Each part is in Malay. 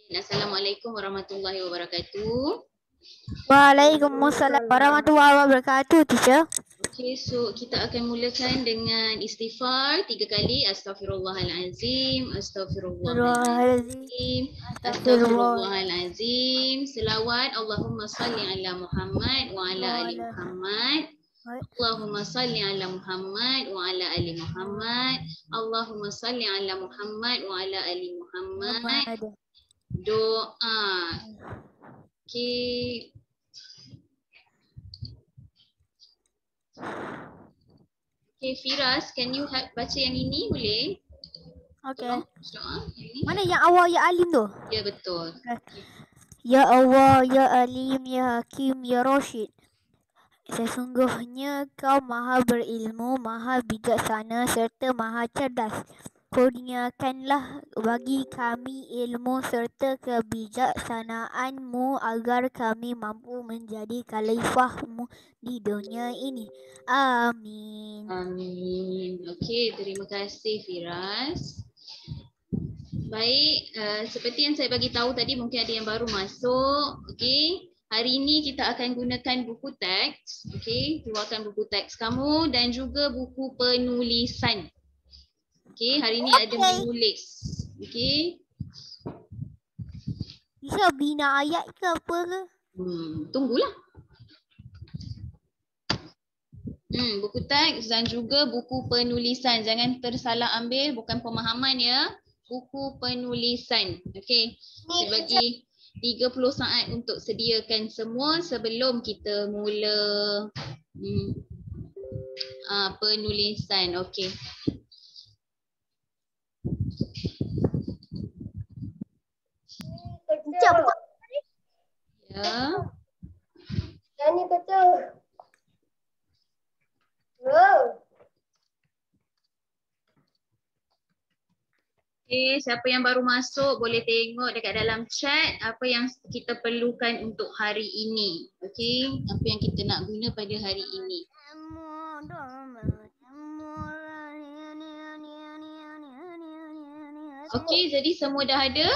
Assalamualaikum warahmatullahi wabarakatuh. Waalaikumsalam warahmatullahi wabarakatuh, teacher. Okey, so kita akan mulakan dengan istighfar 3 kali. Astaghfirullahalazim, astaghfirullahalazim, astaghfirullahalazim. Selawat Allahumma salli ala Muhammad wa ala ali Muhammad. Allahumma salli ala Muhammad wa ala ali Muhammad. Allahumma salli ala Muhammad wa ala ali Muhammad. Doa. Okey. Okay, Firas, can you baca yang ini boleh? Okay. Doa. Mana yang awal ya Alim tu? Ya, betul. Okay. Ya Allah, ya Alim, ya Hakim, ya Rashid. Sesungguhnya kau maha berilmu, maha bijaksana serta maha cerdas. Kurniakanlah bagi kami ilmu serta kebijaksanaanmu agar kami mampu menjadi khalifahmu di dunia ini. Amin. Amin. Okey, terima kasih Firas. Baik, seperti yang saya bagi tahu tadi, mungkin ada yang baru masuk. Okey, hari ini kita akan gunakan buku teks. Okey, keluarkan buku teks kamu dan juga buku penulisan. Okey, hari ini ada menulis. Okey. Bisa bina ayat ke apa ke? Tunggulah. Buku teks dan juga buku penulisan. Jangan tersalah ambil, bukan pemahaman ya. Buku penulisan. Okey. Saya bagi 30 saat untuk sediakan semua sebelum kita mula penulisan. Okey. Betul. Ya. Yang ni betul. Wow. Okay, siapa yang baru masuk boleh tengok dekat dalam chat apa yang kita perlukan untuk hari ini. Okey, apa yang kita nak guna pada hari ini. Okey, jadi semua dah ada?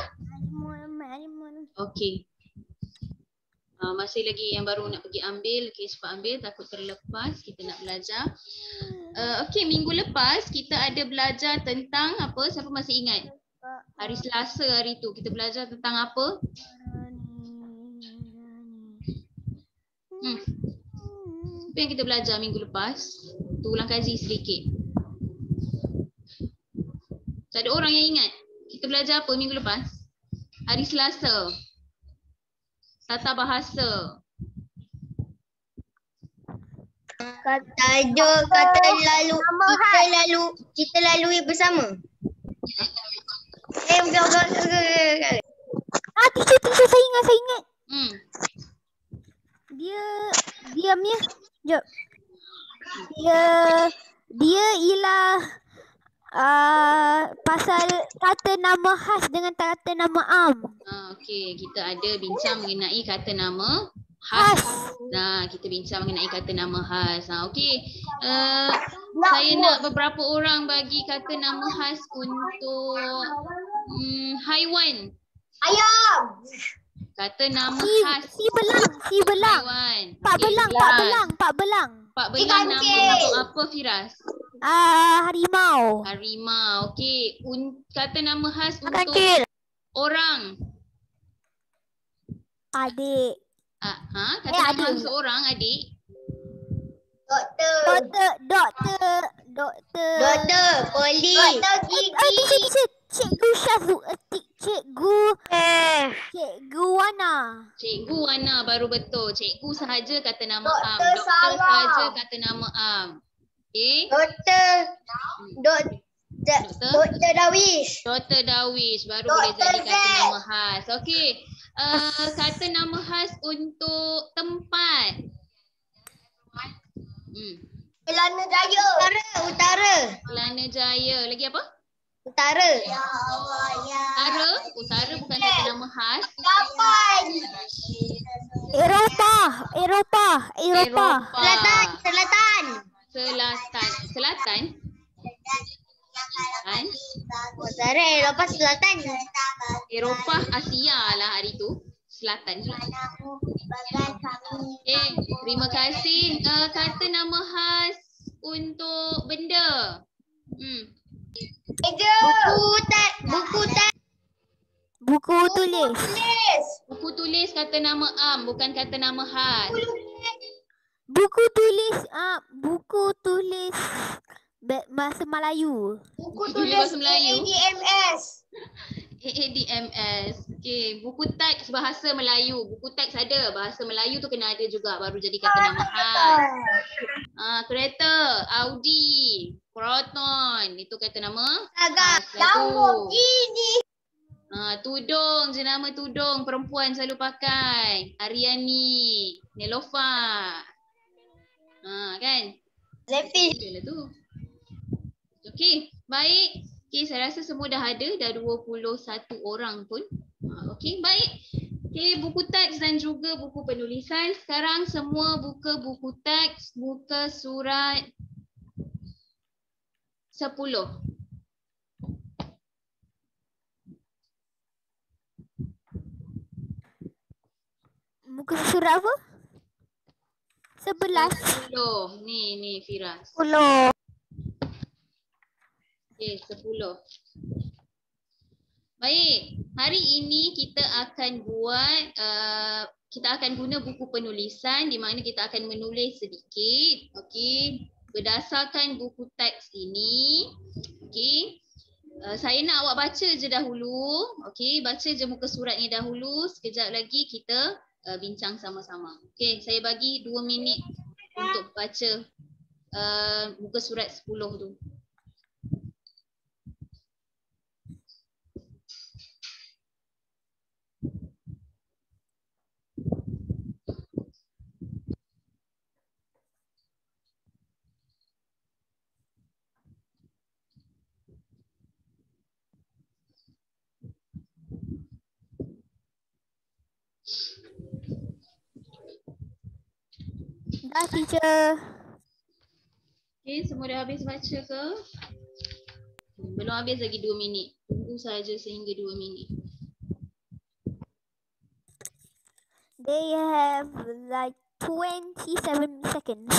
Okey. Masih lagi yang baru nak pergi ambil, okey cepat ambil, takut terlepas, kita nak belajar. Okey, minggu lepas kita ada belajar tentang apa? Siapa masih ingat? Hari Selasa hari tu kita belajar tentang apa? Apa yang kita belajar minggu lepas? Tu ulang kaji sedikit. Tak ada orang yang ingat? Kita belajar apa minggu lepas? Hari Selasa. Tata bahasa. Tajuk kita lalui bersama. Teacher saya ingat. Dia ni. Jom. Dia ialah pasal kata nama khas dengan kata nama am. Okey, kita ada bincang mengenai kata nama khas. Nah, kita bincang mengenai kata nama khas. Okey. Saya nak beberapa orang bagi kata nama khas untuk haiwan. Ayam. Kata nama khas. Si belang. Haiwan. Pak belang. Pak belang nama apa Firas? Harimau. Okey. Kata nama khas untuk orang. Adik. Kata nama khas orang adik. Doktor, polis. Doktor gigi. Cikgu Wana. Cikgu Wana baru betul. Cikgu sahaja kata nama am. Doktor Doktor Sarah. sahaja kata nama am. Okey. Doktor Darwish. Doktor Darwish baru Dr. boleh jadi kata Z. nama khas. Okey. Kata nama khas untuk tempat. Kelana Jaya. Utara. Kelana Jaya. Lagi apa? Utara. Utara bukan kata nama khas. Kapan? Eropah. Selatan. Utara, Eropah, Selatan. Eropah Asia lah hari tu. Selatan. Terima kasih. Kata nama khas untuk benda. Meja. Buku tulis. Buku tulis kata nama am, bukan kata nama khas. Buku tulis bahasa Melayu. Buku tulis tulis bahasa Melayu. AADMS. AADMS. Okey, buku teks bahasa Melayu. Buku teks ada, bahasa Melayu tu kena ada juga baru jadi kata nama khas. Kereta, Audi, Proton, itu kata nama khas. Lamborghini. Tudung, jenama tudung perempuan selalu pakai. Ariani, Nelofa. Kan? Zephyr. Itulah tu. Okey, baik. Okey, saya rasa semua dah ada, dah 21 orang pun. Okey, baik. Okey, buku teks dan juga buku penulisan. Sekarang semua buka buku teks, buka surat 10. Muka surat apa? 11. 10. Ni Firas. 10. Okey, 10. Baik, hari ini kita akan buat, kita akan guna buku penulisan di mana kita akan menulis sedikit. Okey, berdasarkan buku teks ini. Okey, saya nak awak baca je dahulu. Okey, baca je muka suratnya dahulu. Sekejap lagi kita bincang sama-sama. Okey, saya bagi 2 minit untuk baca muka surat 10 tu. Dah, teacher. Okey, semua dah habis baca ke? Belum habis lagi 2 minit. Tunggu saja sehingga 2 minit. They have like 27 seconds.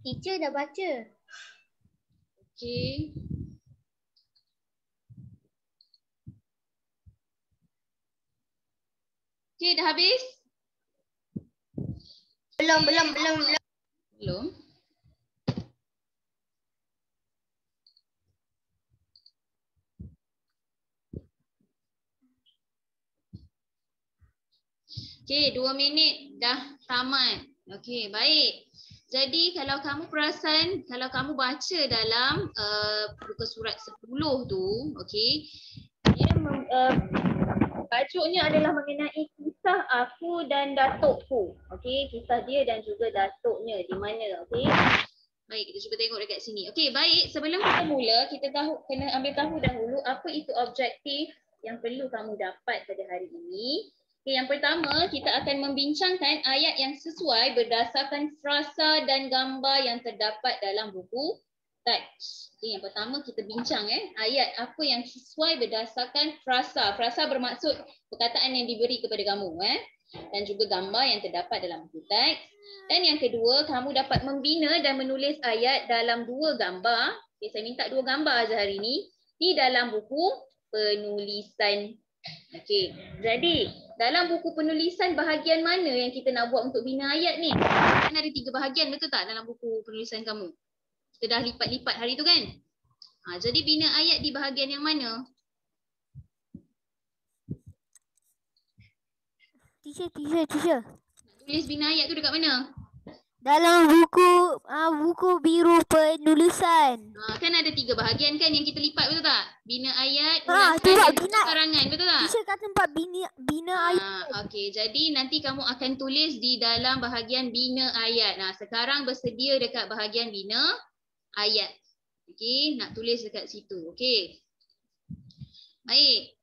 Teacher dah baca. Okey. Okey, dah habis? Belum. Belum. Okey, 2 minit dah tamat. Okey, baik. Jadi kalau kamu perasan, kalau kamu baca dalam buku surat 10 tu, okey, dia tajuknya adalah mengenai kisah aku dan datukku. Okey, kisah dia dan juga datuknya di mana, okey. Baik, kita cuba tengok dekat sini. Okey, baik. Sebelum kita mula, kita kena ambil tahu dahulu apa itu objektif yang perlu kamu dapat pada hari ini. Okay, yang pertama, kita akan membincangkan ayat yang sesuai berdasarkan frasa dan gambar yang terdapat dalam buku teks. Okay, yang pertama kita bincang ayat apa yang sesuai berdasarkan frasa. Frasa bermaksud perkataan yang diberi kepada kamu dan juga gambar yang terdapat dalam buku teks. Dan yang kedua, kamu dapat membina dan menulis ayat dalam 2 gambar. Okay, saya minta 2 gambar saja hari ini di dalam buku penulisan. Okey, jadi dalam buku penulisan bahagian mana yang kita nak buat untuk bina ayat ni? Kan ada 3 bahagian, betul tak dalam buku penulisan kamu? Kita dah lipat-lipat hari tu kan? Jadi bina ayat di bahagian yang mana? Teacher. Nak tulis bina ayat tu dekat mana? Dalam buku biru penulisan. Kan ada 3 bahagian kan yang kita lipat, betul tak? Bina ayat, tu ulasan dan bina karangan, betul tak? Teacher kata tempat bina ayat. Okey, jadi nanti kamu akan tulis di dalam bahagian bina ayat. Sekarang bersedia dekat bahagian bina ayat. Okey, nak tulis dekat situ. Okey. Baik.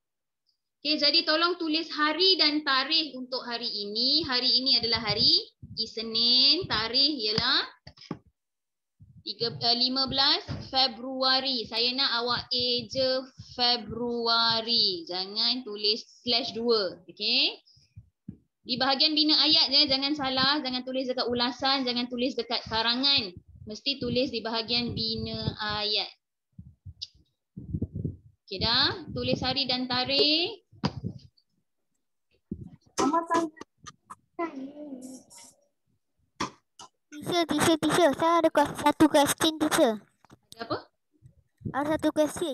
Okey, jadi tolong tulis hari dan tarikh untuk hari ini. Hari ini adalah hari Isnin, tarikh ialah 15 Februari. Saya nak awak A je Februari. Jangan tulis /2. Okey. Di bahagian bina ayat je, jangan salah. Jangan tulis dekat ulasan. Jangan tulis dekat karangan. Mesti tulis di bahagian bina ayat. Okey dah. Tulis hari dan tarikh. Teacher. Saya ada satu question, teacher. Ada apa? Ada satu question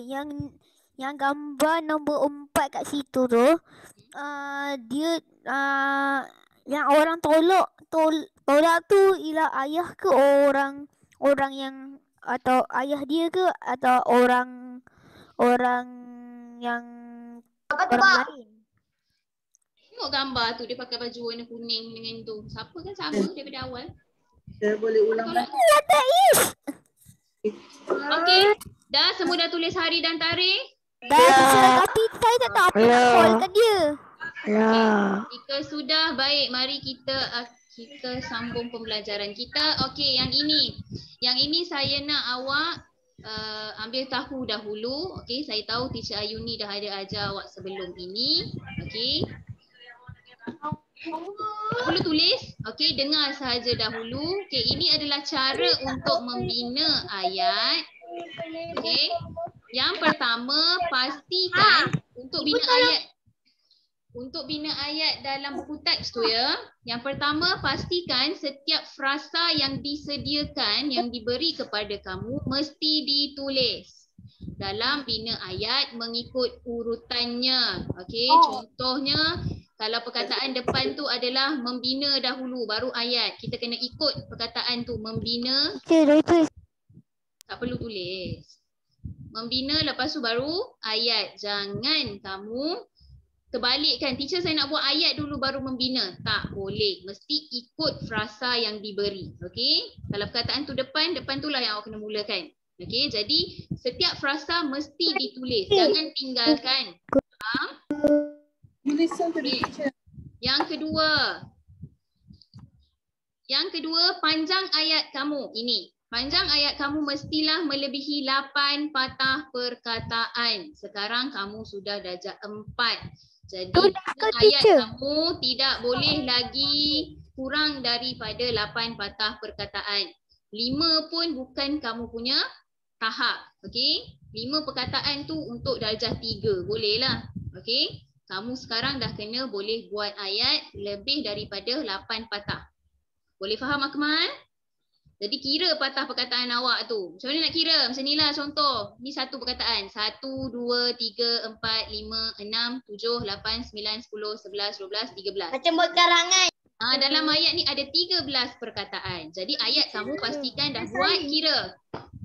yang gambar nombor 4 kat situ tu. Dia yang orang tolak tu ialah ayah ke orang yang atau ayah dia ke atau orang yang orang lain. Tengok gambar tu dia pakai baju warna kuning dengan tu. Siapa kan sama daripada awal. Saya boleh ulang balik. Okey. Dah semua dah tulis hari dan tarikh? Dah, tapi saya tak tahu apa nak callkan dia. Jika sudah, baik, mari kita sambung pembelajaran kita. Okey, yang ini saya nak awak ambil tahu dahulu. Okey, saya tahu Teacher Ayuni dah ada ajar awak sebelum ini. Okey. Tak perlu tulis. Okey, dengar sahaja dahulu. Okey, ini adalah cara untuk membina ayat. Okey. Yang pertama, pastikan untuk bina ayat dalam buku teks tu ya. Yang pertama, pastikan setiap frasa yang disediakan, yang diberi kepada kamu mesti ditulis dalam bina ayat mengikut urutannya. Okey, contohnya kalau perkataan depan tu adalah membina dahulu baru ayat. Kita kena ikut perkataan tu, membina. Tak perlu tulis. Membina lepas tu baru ayat. Jangan kamu terbalikkan. Teacher saya nak buat ayat dulu baru membina. Tak boleh. Mesti ikut frasa yang diberi. Okey? Kalau perkataan tu depan tu lah yang awak kena mulakan. Okey? Jadi setiap frasa mesti ditulis. Jangan tinggalkan. Faham? Okay. Yang kedua, panjang ayat kamu. Ini. Panjang ayat kamu mestilah melebihi 8 patah perkataan. Sekarang kamu sudah darjah 4. Jadi ayat kamu tidak boleh lagi kurang daripada 8 patah perkataan. 5 pun bukan kamu punya tahap. Okey? 5 perkataan tu untuk darjah 3. Bolehlah. Okey? Kamu sekarang dah kena boleh buat ayat lebih daripada 8 patah. Boleh faham Akmal? Jadi kira patah perkataan awak tu. Macam mana nak kira? Macam ni lah contoh. Ni satu perkataan. 1, 2, 3, 4, 5, 6, 7, 8, 9, 10, 11, 12, 13. Macam buat karangan. Dalam ayat ni ada 13 perkataan. Jadi ayat kamu pastikan dah buat kira.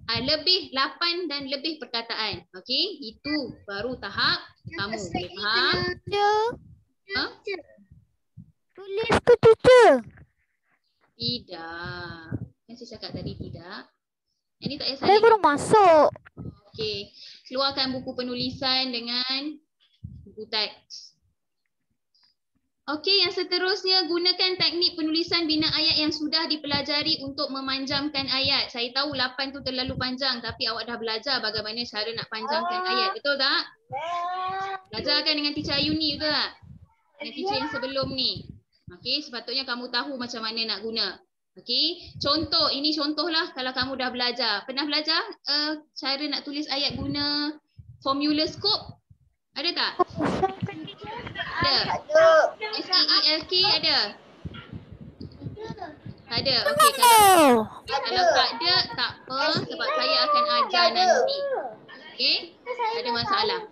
Lebih 8 dan lebih perkataan. Okey? Itu baru tahap kamu. Boleh faham? Tulis tu teacher. Tidak. Yang saya cakap tadi tidak. Yang ni tak payah Saya salin. baru masuk. Okey. Keluarkan buku penulisan dengan buku teks. Okey, yang seterusnya gunakan teknik penulisan bina ayat yang sudah dipelajari untuk memanjangkan ayat. Saya tahu 8 tu terlalu panjang tapi awak dah belajar bagaimana cara nak panjangkan ayat. Betul tak? Belajarkan dengan Teacher Ayuni, betul tak? Dengan teacher yang sebelum ni. Okey, sepatutnya kamu tahu macam mana nak guna. Okey, contoh, ini contohlah kalau kamu dah belajar. Pernah belajar cara nak tulis ayat guna formula scope? Ada tak? Ada. SEELK ada? Tak ada. Okey, kalau tak ada, tak apa sebab saya akan ajar nanti. Okey? Tak ada masalah.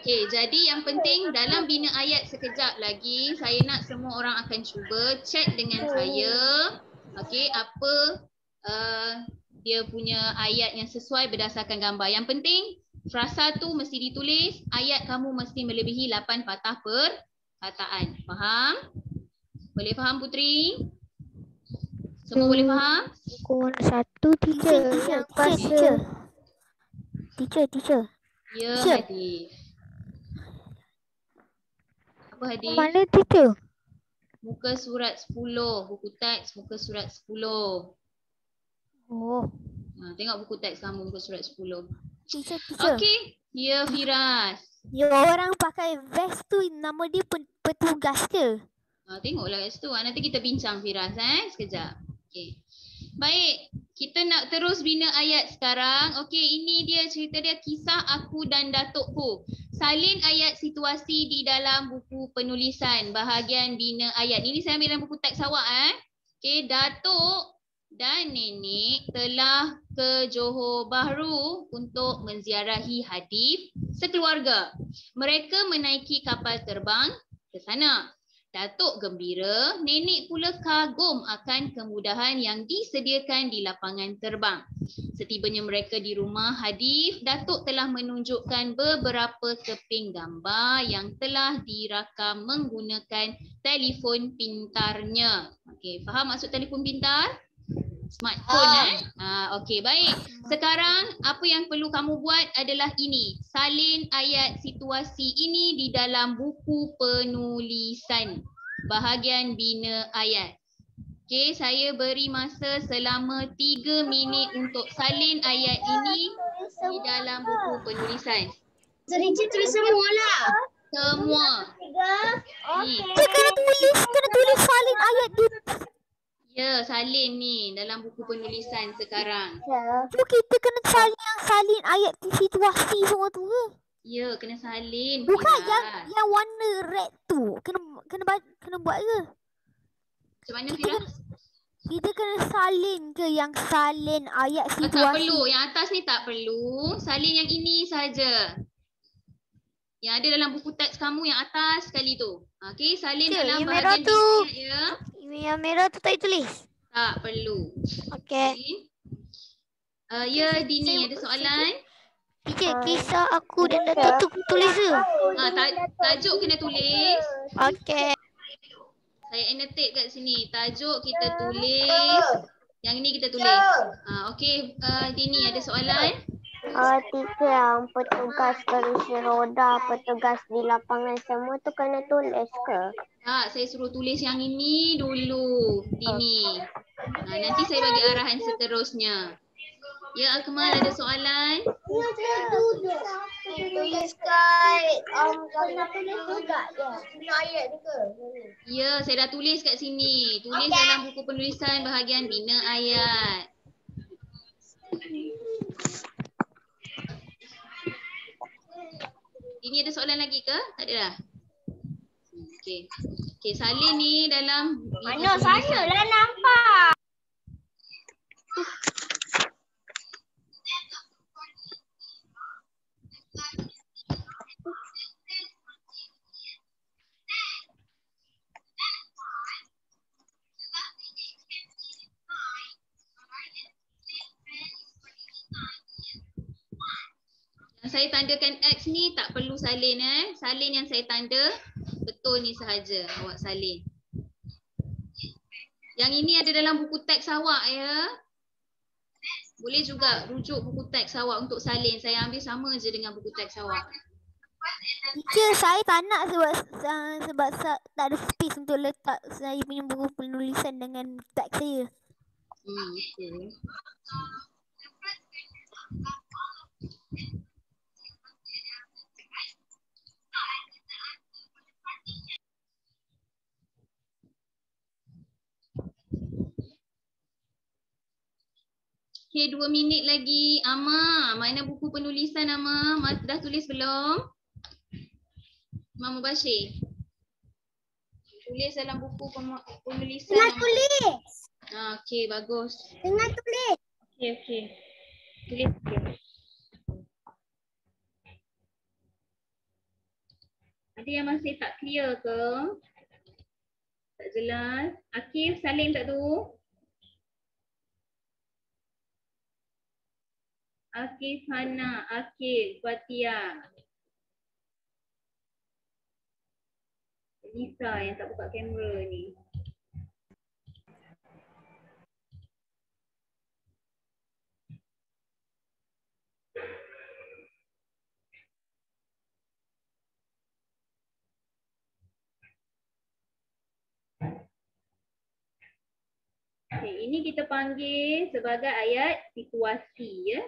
Okey, jadi yang penting dalam bina ayat sekejap lagi, saya nak semua orang akan cuba cek dengan saya. Okey, apa dia punya ayat yang sesuai berdasarkan gambar. Yang penting frasa tu mesti ditulis, ayat kamu mesti melebihi 8 patah perkataan. Faham? Boleh faham Putri? Semua boleh faham? Buku warna 1 teacher. Yang pasal Teacher. Ya, Teacher. Hadif. Apa buku Hadif? mana teacher? Muka surat 10. Buku teks muka surat 10. Oh. Tengok buku teks kamu muka surat 10. Teacher. Okey. Ya, Firas. Ya, orang pakai vest tu nama dia petugas ke? Tengoklah kat situ. Nanti kita bincang Firas sekejap. Okey. Baik, kita nak terus bina ayat sekarang. Okey, ini dia cerita dia kisah aku dan datukku. Salin ayat situasi di dalam buku penulisan bahagian bina ayat. Ini saya ambil dalam buku teks awak Okey, datuk dan nenek telah ke Johor Bahru untuk menziarahi Hadif sekeluarga. Mereka menaiki kapal terbang ke sana. Datuk gembira, nenek pula kagum akan kemudahan yang disediakan di lapangan terbang. Setibanya mereka di rumah Hadif, Datuk telah menunjukkan beberapa keping gambar yang telah dirakam menggunakan telefon pintarnya. Okey, faham maksud telefon pintar? Smartphone okey, baik. Sekarang apa yang perlu kamu buat adalah ini. Salin ayat situasi ini di dalam buku penulisan. Bahagian bina ayat. Okey, saya beri masa selama 3 minit untuk salin ayat ini di dalam buku penulisan. Teacher tulis semua lah. Semua. Kena tulis salin ayat dia. Ya, salin ni dalam buku penulisan sekarang. Tu kita kena salin ayat situasi semua tu ke? Ya, kena salin. Bukan Firas. yang warna red tu. Kena buat ke? Macam mana Firas? Kita kena salin ke yang salin ayat situasi? Tak perlu. Yang atas ni tak perlu. Salin yang ini saja. Yang ada dalam buku teks kamu yang atas sekali tu. Okey, salin Cik, dalam yang merah bahagian tu. bina ya. Yang merah tu tak ditulis. Tak perlu. Okey. Ya, Dini ada soalan? Teacher, kisah aku dan datuk tu tulis ke? Tajuk kena tulis. Okey. Saya annotate kat sini. Tajuk kita tulis. Yang ni kita tulis. Okey, Dini ada soalan? Tiga yang petugas kerusi roda, petugas di lapangan semua tu kena tulis ke? Tak, saya suruh tulis yang ini dulu, Dini. Nanti saya bagi arahan seterusnya. Ya, Akmal ada soalan? Tulis kat kena tulis juga ya. Bina ayat tu ke? Ya, saya dah tulis kat sini. Tulis dalam buku penulisan bahagian bina ayat. Ini ada soalan lagi ke? Tak ada dah? Okey. Okey, salin ni dalam buku Mana penulisan. saya lah nampak. Yang saya tandakan X ni tak perlu salin Salin yang saya tanda betul ni sahaja awak salin. Yang ini ada dalam buku teks awak ya. Boleh juga rujuk buku teks awak untuk salin. Saya ambil sama je dengan buku teks awak. Teacher, saya tak nak sebab tak ada space untuk letak saya punya buku penulisan dengan teks saya. Okey. Okey, 2 minit lagi. Ama, mana buku penulisan Ama? Dah tulis belum? Mama Bashir. Tulis dalam buku penulisan. Tengah tulis. Okey, bagus. Tengah tulis. Okey. Tulis. Ada yang masih tak clear ke? Tak jelas. Akif, salin tak tu? Akif, Hana, Akif, Fatia. Lisa yang tak buka kamera ni. Okay, ini kita panggil sebagai ayat situasi ya.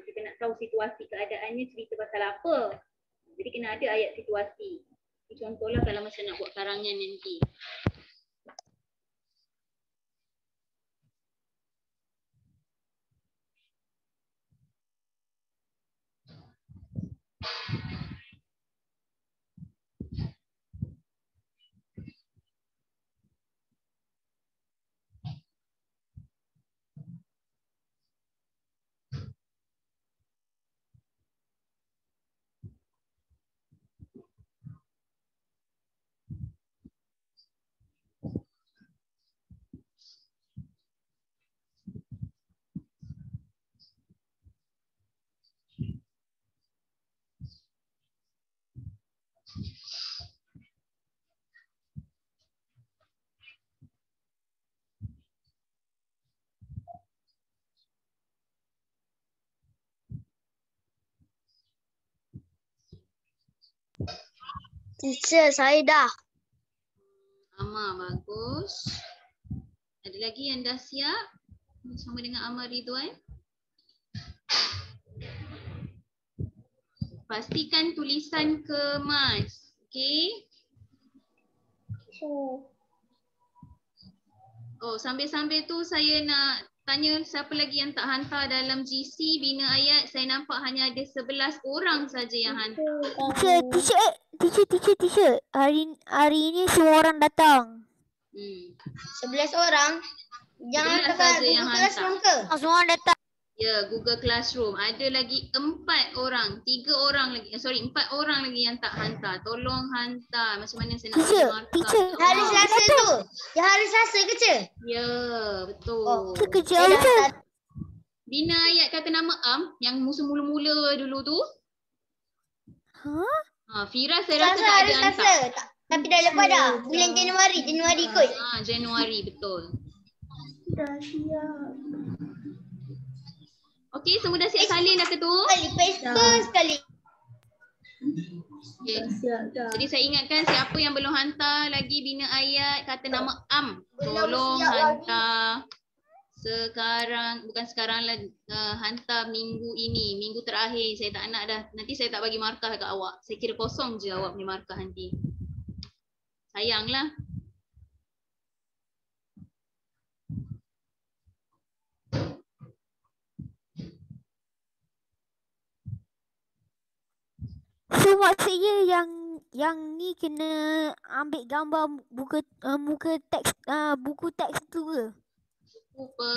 Kita nak tahu situasi keadaannya cerita pasal apa. Jadi kena ada ayat situasi. Contohlah kalau macam nak buat karangan nanti. Teacher, saya dah. Amar bagus. Ada lagi yang dah siap? Bersama dengan Amar Ridwan. Pastikan tulisan kemas. Okey. Oh, sambil-sambil tu saya nak tanya siapa lagi yang tak hantar dalam GC Bina Ayat. Saya nampak hanya ada 11 orang saja yang hantar. Teacher. Hari ini semua orang datang. 11 orang. 11 Jangan saja pakai yang Google hantar. Classroom ke? Semua orang datang. Ya, Google Classroom. Ada lagi 4 orang. 3 orang lagi. 4 orang lagi yang tak hantar. Tolong hantar. Macam mana saya nak bagi markah. Teacher. Hari Selasa tu. Ya, hari Selasa ke, Cik? Ya, betul. Itu kerja apa? Bina Ayat kata nama Am yang musuh mula-mula dulu tu. Firas saya rasa Selasa, tak hari ada Selasa. hantar. Tapi dah lepas dah. Bulan Januari kot. Januari betul. Okey, semua dah siap salin dah ke tu? Sekali. Okay. Jadi saya ingatkan siapa yang belum hantar lagi Bina Ayat kata nama Am. Tolong hantar sekarang, bukan sekarang lah, hantar minggu ini, minggu terakhir. Saya tak nak dah, nanti saya tak bagi markah kat awak. Saya kira kosong je awak punya markah nanti. Sayanglah. So maksudnya yang ni kena ambil gambar muka teks buku teks tu ke? Buku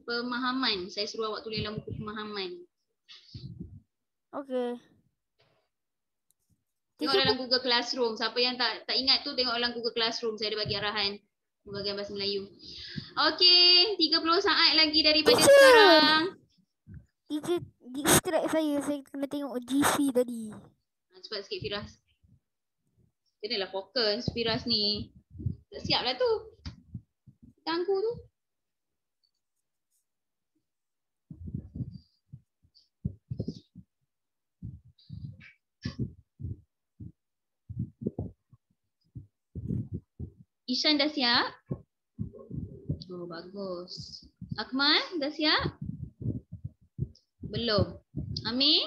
pemahaman. Saya suruh awak tulis dalam buku pemahaman. Okey. Tengok dalam Google Classroom. Siapa yang tak ingat tu tengok dalam Google Classroom. Saya ada bagi arahan. Bahagian bahasa Melayu. Okey, 30 saat lagi daripada sekarang. Teacher distract saya kena tengok GC tadi. Cepat sikit Firas. Kenalah fokus Firas ni. Tak siap lah tu. Tangku tu. Ishan dah siap? Oh, bagus. Akmal dah siap? Belum. Amir?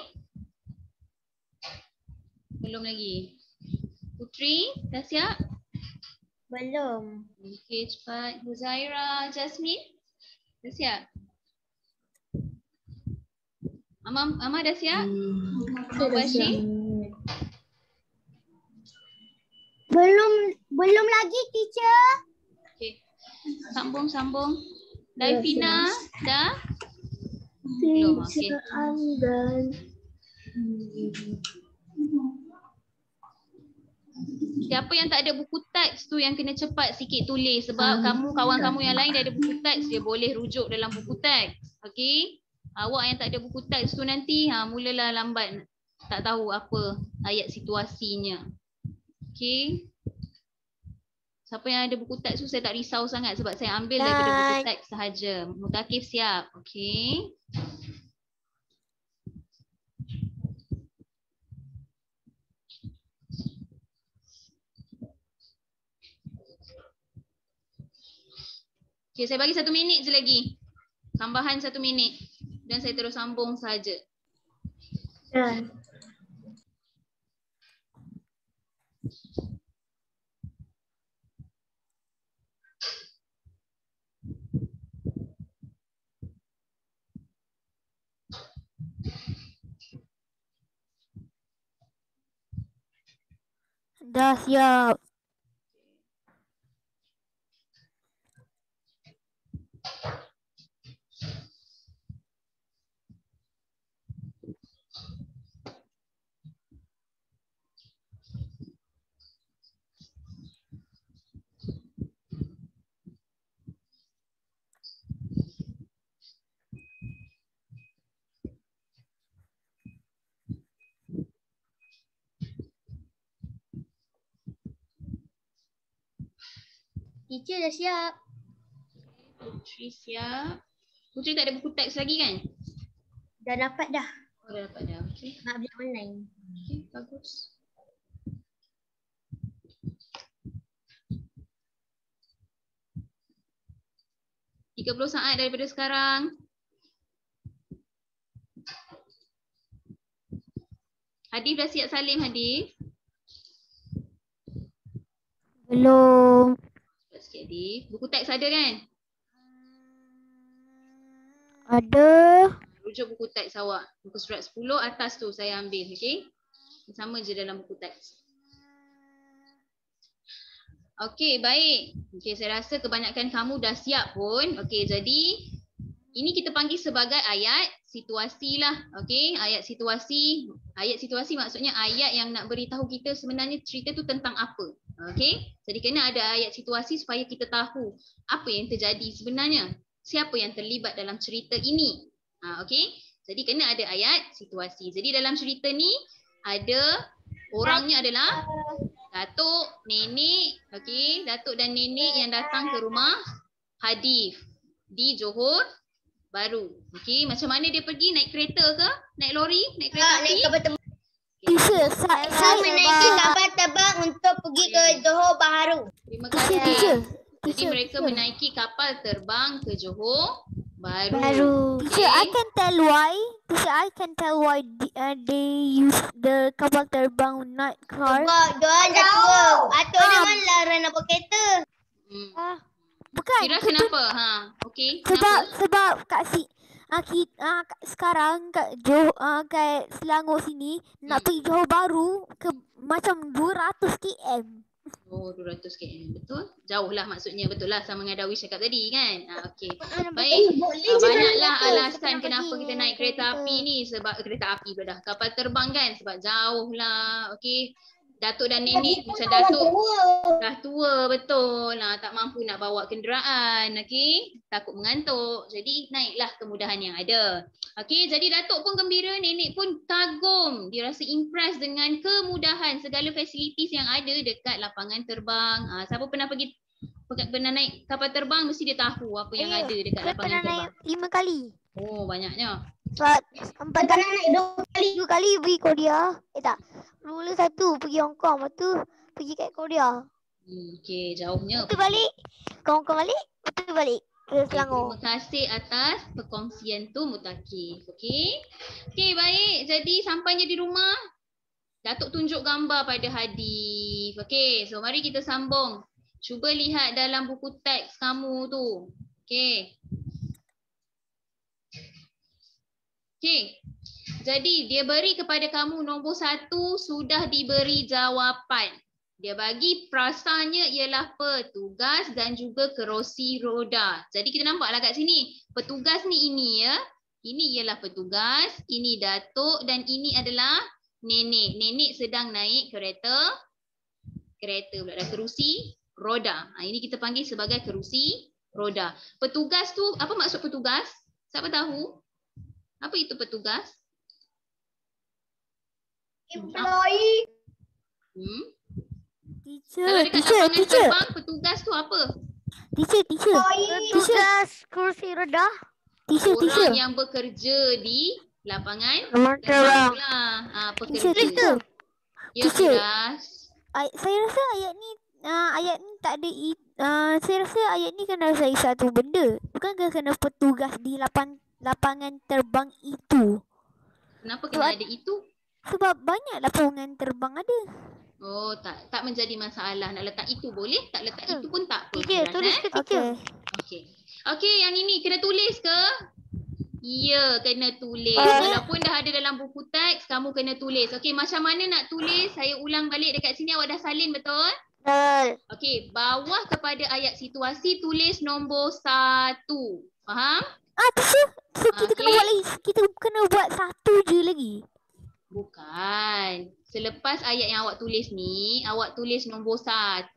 Belum lagi. Putri dah siap? Belum. Okey, cepat. Huzaira, Jasmine dah siap? Mama dah siap? Mama Bashir? Belum lagi, teacher. Okey. Sambung. Daifina dah? Belum. Okey. Siapa yang tak ada buku teks tu yang kena cepat sikit tulis sebab kawan kamu yang lain dah ada buku teks, dia boleh rujuk dalam buku teks. Okey? Awak yang tak ada buku teks tu nanti mulalah lambat, tak tahu apa ayat situasinya. Okey? Siapa yang ada buku teks tu saya tak risau sangat sebab saya ambil daripada buku teks sahaja. Mutakif siap. Okey? Okey, saya bagi 1 minit je lagi. Tambahan 1 minit. Dan saya terus sambung saja. Dah siap. Teacher dah siap. Putri siap. Putri tak ada buku teks lagi kan? Dah dapat dah. Oh, dah dapat dah. Okey. Nak beli online. Okey, bagus. Tiga 30 saat daripada sekarang. Hadif dah siap salin, Hadif? Belum. Cepat sikit, Hadif. Buku teks ada kan? Ada. Rujuk buku teks awak. Buku surat 10 atas tu saya ambil, okey? Sama je dalam buku teks. Okey, baik. Okey, saya rasa kebanyakan kamu dah siap pun. Okey, jadi ini kita panggil sebagai ayat situasi lah. Okey, ayat situasi. Ayat situasi maksudnya ayat yang nak beritahu kita sebenarnya cerita tu tentang apa. Okey, jadi kena ada ayat situasi supaya kita tahu apa yang terjadi sebenarnya. Siapa yang terlibat dalam cerita ini. Okey, jadi kena ada ayat situasi. Jadi dalam cerita ni ada orangnya adalah Datuk, Nenek, okey, Datuk dan Nenek yang datang ke rumah Hadif di Johor Bahru. Okey, macam mana dia pergi? Naik kereta ke? Naik lori? Naik kereta api? Naik kapal terbang. Teacher, Saya menaiki kapal terbang untuk pergi ke Johor Bahru. Terima Teacher, kasih. teacher. Jadi mereka menaiki kapal terbang ke Johor Bahru. Baru. Teacher, I Okey. can tell why. Teacher, I can tell why they use the kapal terbang night car. Sebab diorang dah tua. Atuk dia mana lah nak pakai kereta. Bukan. Kira kenapa? Okey. Sebab kat sekarang kat kat Selangor sini nak pergi Johor Bahru ke macam 200 km. Oh, 200 km. Betul? Jauh lah maksudnya. Betul lah sama dengan Darwish cakap tadi kan? Okey. Baik. Banyaklah alasan kenapa kita naik kereta api ni. Sebab kereta api pula dah. Kapal terbang kan? Sebab jauh lah. Okey. Datuk dan Nenek macam Datuk dah tua betul. Tak mampu nak bawa kenderaan. Okey. Takut mengantuk. Jadi naiklah kemudahan yang ada. Okey. Jadi Datuk pun gembira. Nenek pun kagum. Dia rasa impress dengan kemudahan segala facilities yang ada dekat lapangan terbang. Siapa pernah naik kapal terbang mesti dia tahu apa yang ada dekat Saya lapangan pernah terbang. naik 5 kali. Oh, banyaknya. Sebab 4 kali naik 2 kali pergi Korea. Tak. Mula 1 pergi Hong Kong. Lepas tu pergi kat Korea. Okey, jauhnya. Lepas tu balik. Ke Hong Kong balik. Lepas tu balik ke Selangor. Terima kasih atas perkongsian tu Mutakif. Okey. Okey, baik. Jadi sampainya di rumah, Datuk tunjuk gambar pada Hadif. Okey, so mari kita sambung. Cuba lihat dalam buku teks kamu tu. Okey. Okey. Jadi dia beri kepada kamu nombor 1 sudah diberi jawapan. Dia bagi prasanya ialah petugas dan juga kerusi roda. Jadi kita nampaklah kat sini. Petugas ni ini ya. Ini ialah petugas, ini Datuk dan ini adalah Nenek. Nenek sedang naik kereta pula dah, kerusi roda. Ini kita panggil sebagai kerusi roda. Petugas tu, apa maksud petugas? Siapa tahu? Apa itu petugas? Employee. Kalau dekat lapangan terbang, petugas tu apa? Teacher. Petugas kursi roda. Orang yang bekerja di lapangan terbang lah. Pekerja. Ya, Teacher. Firas. Saya rasa ayat ni ayat ni tak ada saya rasa ayat ni kena saya satu benda. Bukankah kena petugas di lapangan terbang itu? Kenapa kena ada itu? Sebab banyak lapangan terbang ada. Oh, tak menjadi masalah. Nak letak itu boleh, tak letak itu pun tak apa. Teacher, Firas, tulis ke teacher? Okey. Okey, yang ini kena tulis ke? Ya, kena tulis. Walaupun dah ada dalam buku teks, kamu kena tulis. Okey, macam mana nak tulis? Saya ulang balik dekat sini. Awak dah salin betul? Betul. Okey, bawah kepada ayat situasi tulis nombor 1. Faham? Teacher. So kita kena Okey. buat lagi. Kita kena buat satu je lagi. Bukan. Selepas ayat yang awak tulis ni, awak tulis nombor 1.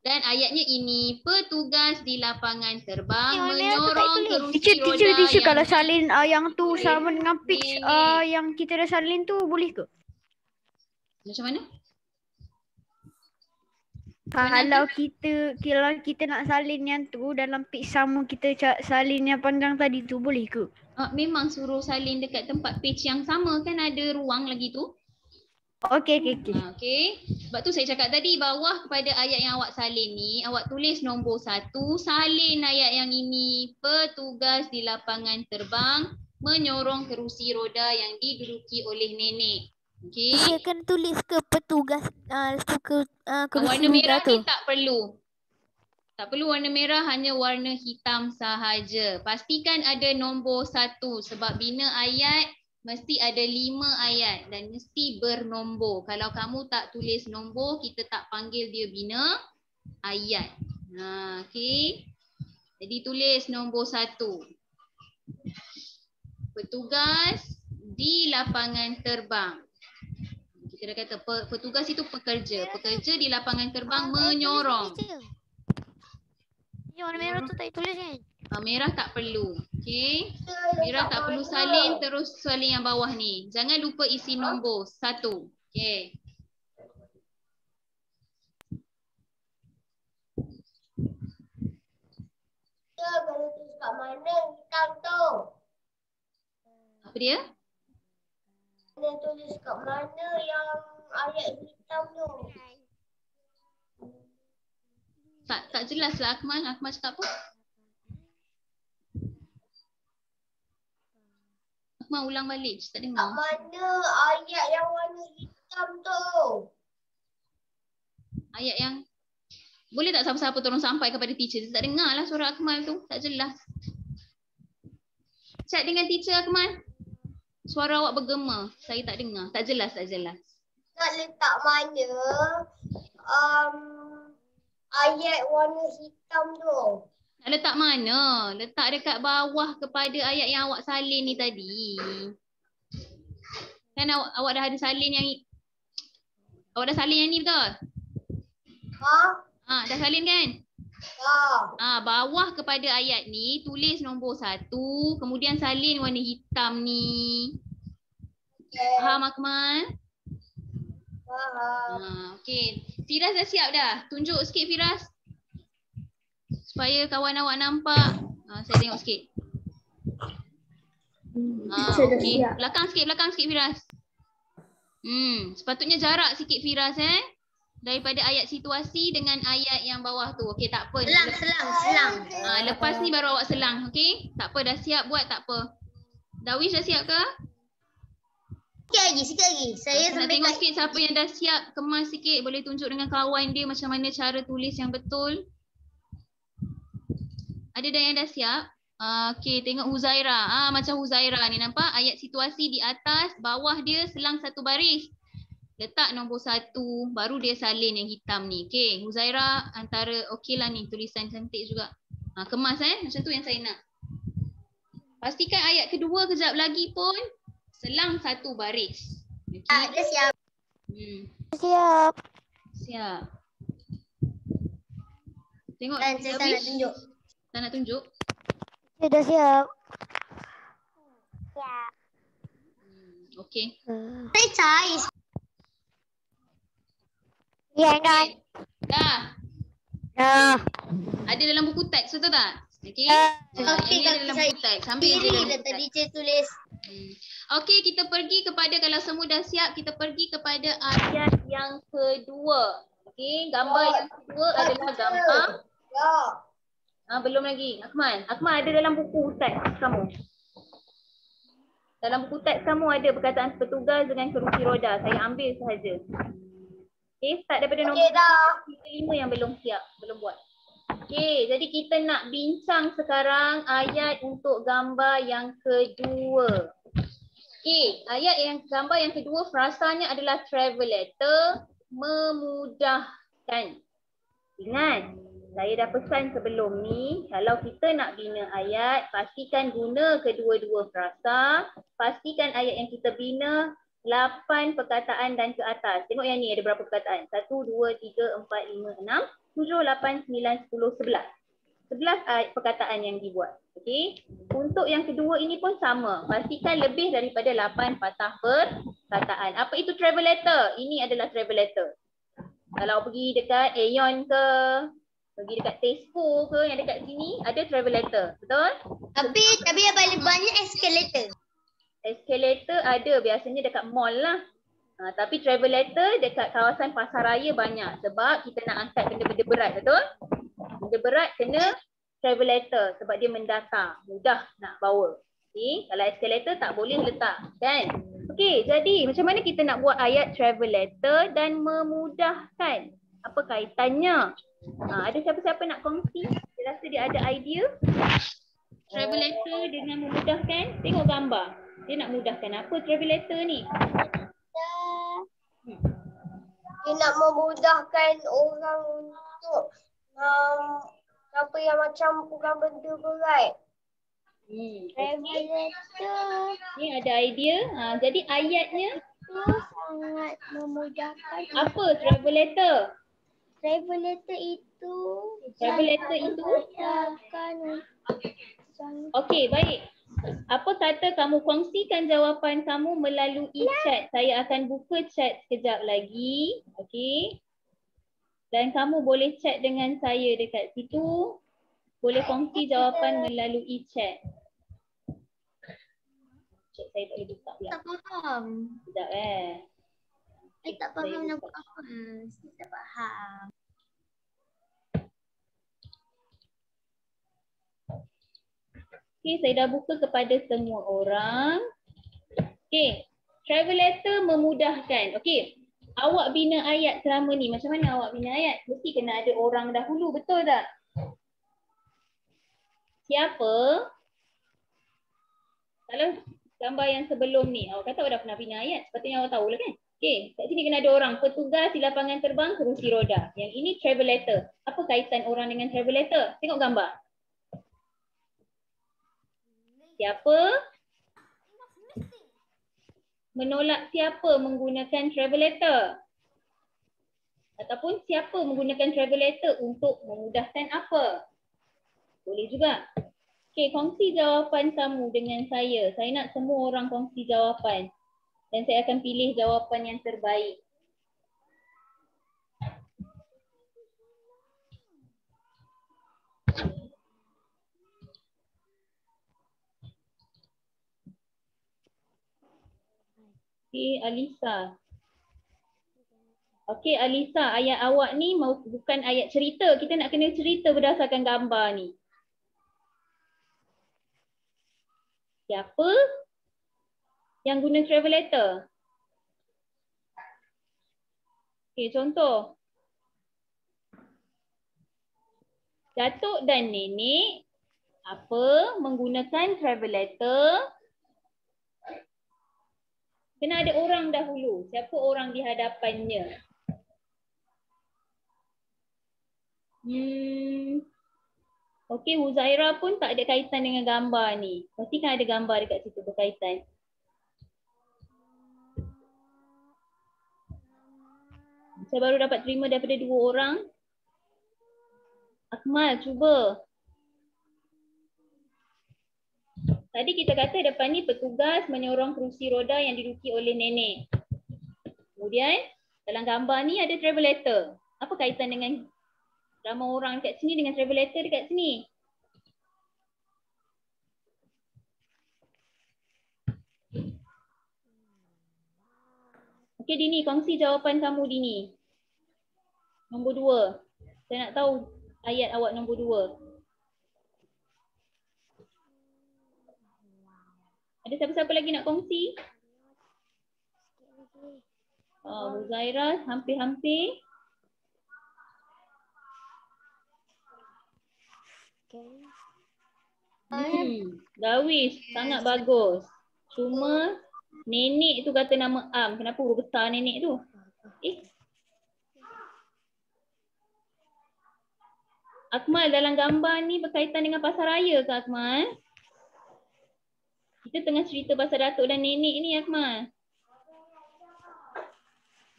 Dan ayatnya ini, petugas di lapangan terbang menyorong kerusi roda Teacher, yang kalau salin yang tu sama dengan pitch yang kita dah salin tu boleh ke? Macam mana? Kalau kita nak salin yang tu dalam pitch sama kita salin yang panjang tadi tu boleh ke? Memang suruh salin dekat tempat page yang sama, kan ada ruang lagi tu. Okey. Okey. Sebab tu saya cakap tadi, bawah kepada ayat yang awak salin ni, awak tulis nombor 1, salin ayat yang ini, petugas di lapangan terbang menyorong kerusi roda yang diduduki oleh nenek. Okey. Saya kena tulis ke petugas kerusi Warna merah roda tu. ni tak perlu. Tak perlu warna merah, hanya warna hitam sahaja. Pastikan ada nombor 1 sebab bina ayat mesti ada 5 ayat dan mesti bernombor. Kalau kamu tak tulis nombor, kita tak panggil dia bina ayat. Okey. Jadi tulis nombor 1. Petugas di lapangan terbang. Kita dah kata petugas itu pekerja. Pekerja di lapangan terbang menyorong. Yang warna merah tu tak tulis kan? Merah tak perlu. Okey. Merah tak perlu salin, terus salin yang bawah ni. Jangan lupa isi nombor 1. Okey. Kalau tulis kat mana hitam tu? Apa dia? Kena tulis kat mana yang ayat hitam tu? Tak jelas lah Akmal. Akmal cakap apa? Akmal ulang balik. Tak Kat dengar. mana ayat yang warna hitam tu? Ayat yang boleh tak siapa-siapa tolong sampai kepada teacher? Tak dengar lah suara Akmal tu. Tak jelas. Chat dengan teacher Akmal. Suara awak bergema. Saya tak dengar. Tak jelas. Nak letak mana ayat warna hitam tu? Nak letak mana? Letak dekat bawah kepada ayat yang awak salin ni tadi. Kan awak dah ada salin yang awak dah salin yang ni betul? Dah salin kan? Bawah kepada ayat ni tulis nombor 1, kemudian salin warna hitam ni. Faham Akmal? Faham. Okey. Firas dah siap dah? Tunjuk sikit Firas. Supaya kawan awak nampak. Saya tengok sikit. Okey. Belakang sikit Firas. Sepatutnya jarak sikit Firas daripada ayat situasi dengan ayat yang bawah tu. Okey, tak apa. Selang. Lepas ni baru awak selang. Okey? Tak apa, dah siap buat, tak apa. Darwish dah siap ke? Sikit lagi. Saya Nak sampai tengok kat sikit siapa yang dah siap. Kemas sikit. Boleh tunjuk dengan kawan dia macam mana cara tulis yang betul. Ada dah yang dah siap? Okey, tengok Huzaira. Macam Huzaira ni nampak ayat situasi di atas, bawah dia selang satu baris. Letak nombor 1, baru dia salin yang hitam ni. Okey, Huzaira antara okey lah ni, tulisan cantik juga. Kemas macam tu yang saya nak. Pastikan ayat kedua kejap lagi pun selang satu baris. Okey. Dah siap. Siap. Siap. Tengok. Dan saya tak nak tunjuk. Tak nak tunjuk? Saya dah siap. Okey. Saya cari. Ya, dah. Dah. Dah. Ada dalam buku teks betul tak? Okey. Okey, Ini ada dalam buku teks. Sambil je dalam buku Tadi teks. saya tulis. Okey, kita pergi kepada, kalau semua dah siap, kita pergi kepada ayat yang kedua. Okey, gambar yang kedua adalah gambar. Belum lagi. Akmal ada dalam buku teks kamu. Dalam buku teks kamu ada perkataan petugas dengan kerusi roda. Saya ambil sahaja. Okey, start daripada nombor 5 yang belum siap, belum buat. Okey, jadi kita nak bincang sekarang ayat untuk gambar yang kedua. Okey, gambar yang kedua frasanya adalah travelator, memudahkan. Ingat, saya dah pesan sebelum ni, kalau kita nak bina ayat, pastikan guna kedua-dua frasa. Pastikan ayat yang kita bina 8 perkataan dan ke atas. Tengok yang ni ada berapa perkataan? 1, 2, 3, 4, 5, 6, 7, 8, 9, 10, 11. 11 ayat perkataan yang dibuat. Okey. Untuk yang kedua ini pun sama. Pastikan lebih daripada 8 patah perkataan. Apa itu travelator? Ini adalah travelator. Kalau pergi dekat Aeon ke, pergi dekat Tesco ke yang dekat sini, ada travelator. Betul? Tapi yang paling banyak escalator. Escalator ada biasanya dekat mall lah. Tapi travelator dekat kawasan pasaraya banyak. Sebab kita nak angkat benda-benda berat. Betul? Benda berat kena travelator sebab dia mendata. Mudah nak bawa. Okay? Kalau escalator tak boleh letak. Kan? Okey, jadi macam mana kita nak buat ayat travelator dan memudahkan? Apa kaitannya? Ada siapa-siapa nak kongsi? Saya rasa dia ada idea. Travelator dengan memudahkan. Tengok gambar. Dia nak mudahkan apa travelator ni? Dia nak memudahkan orang untuk apa yang macam bukan benda berat. Travelator Ni ada idea. Jadi ayatnya itu sangat memudahkan. apa travelator? Travelator itu memudahkan. Okey, baik. Apa kata kamu kongsikan jawapan kamu melalui chat. Saya akan buka chat sekejap lagi. Okey. Dan kamu boleh chat dengan saya dekat situ. Boleh kongsi jawapan melalui chat. Chat saya tak boleh buka pula. Tak faham. Sekejap Saya tak faham nak buat apa. Saya tak faham. Okey, saya dah buka kepada semua orang. Okey, travelator memudahkan. Okey, awak bina ayat selama ni. Macam mana awak bina ayat? Mesti kena ada orang dahulu, betul tak? Siapa? Kalau gambar yang sebelum ni, awak kata awak dah pernah bina ayat. Sepatutnya awak tahulah kan? Okey, kat sini kena ada orang. Petugas di lapangan terbang kerusi roda. Yang ini travelator. Apa kaitan orang dengan travelator? Tengok gambar. Siapa? Menolak siapa menggunakan travelator? Ataupun siapa menggunakan travelator untuk memudahkan apa? Boleh juga. Okey, kongsi jawapan kamu dengan saya. Saya nak semua orang kongsi jawapan. Dan saya akan pilih jawapan yang terbaik. Okey, Alisa. Okey, Alisa, ayat awak ni bukan ayat cerita. Kita nak kena cerita berdasarkan gambar ni. Siapa yang guna travelator? Okey, contoh. Datuk dan Nenek menggunakan travelator. Kena ada orang dahulu. Siapa orang di hadapannya? Okey, Huzaira pun tak ada kaitan dengan gambar ni. Pasti kan ada gambar dekat situ berkaitan. Saya baru dapat terima daripada 2 orang. Akmal, cuba. Tadi kita kata depan ni petugas menyorong kerusi roda yang diduduki oleh nenek. Kemudian dalam gambar ni ada travelator. Apa kaitan dengan ramai orang dekat sini dengan travelator dekat sini? Okey Dini, kongsi jawapan kamu Dini. Nombor 2. Saya nak tahu ayat awak nombor 2. Ada siapa-siapa lagi nak kongsi? Huzairah hampir-hampir. Darwish sangat bagus. Cuma nenek tu kata nama Am. Kenapa huruf besar nenek tu? Akmal, dalam gambar ni berkaitan dengan pasaraya ke Akmal? Kita tengah cerita pasal datuk dan nenek ni Akmal.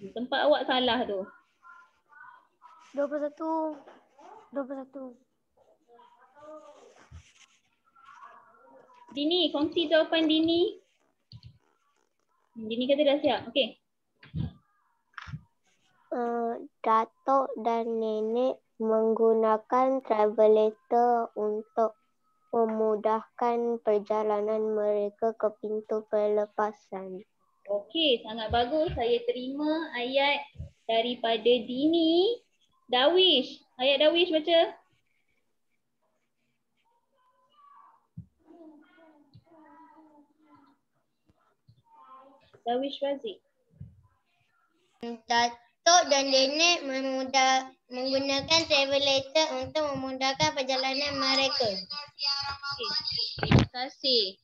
Tempat awak salah tu. 21. Dini, kongsi jawapan Dini. Dini kata dah siap. Okey. Datuk dan nenek menggunakan travelator untuk memudahkan perjalanan mereka ke pintu pelepasan. Okey, sangat bagus. Saya terima ayat daripada Dini. Darwish, ayat Darwish baca. Darwish Razik. Datuk dan nenek menggunakan travelator untuk memudahkan perjalanan mereka. Terima kasih.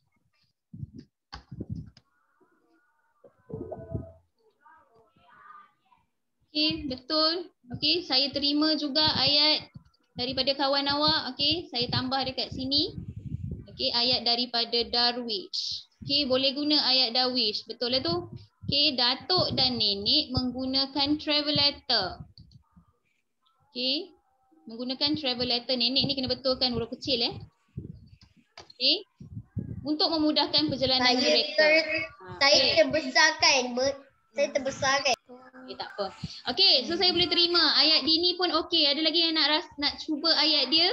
Okey, betul. Okey, saya terima juga ayat daripada kawan awak. Okey, saya tambah dekat sini. Okey, ayat daripada Darwish. Okey, boleh guna ayat Darwish. Betul lah tu. Okey, datuk dan nenek menggunakan travelator. Okey, menggunakan travelator. Nenek ni kena betulkan huruf kecil Okey, untuk memudahkan perjalanan mereka. Saya terbesarkan. Saya terbesarkan. Okey, tak apa. Okey, so saya boleh terima. Ayat Dini pun okey. Ada lagi yang nak cuba ayat dia?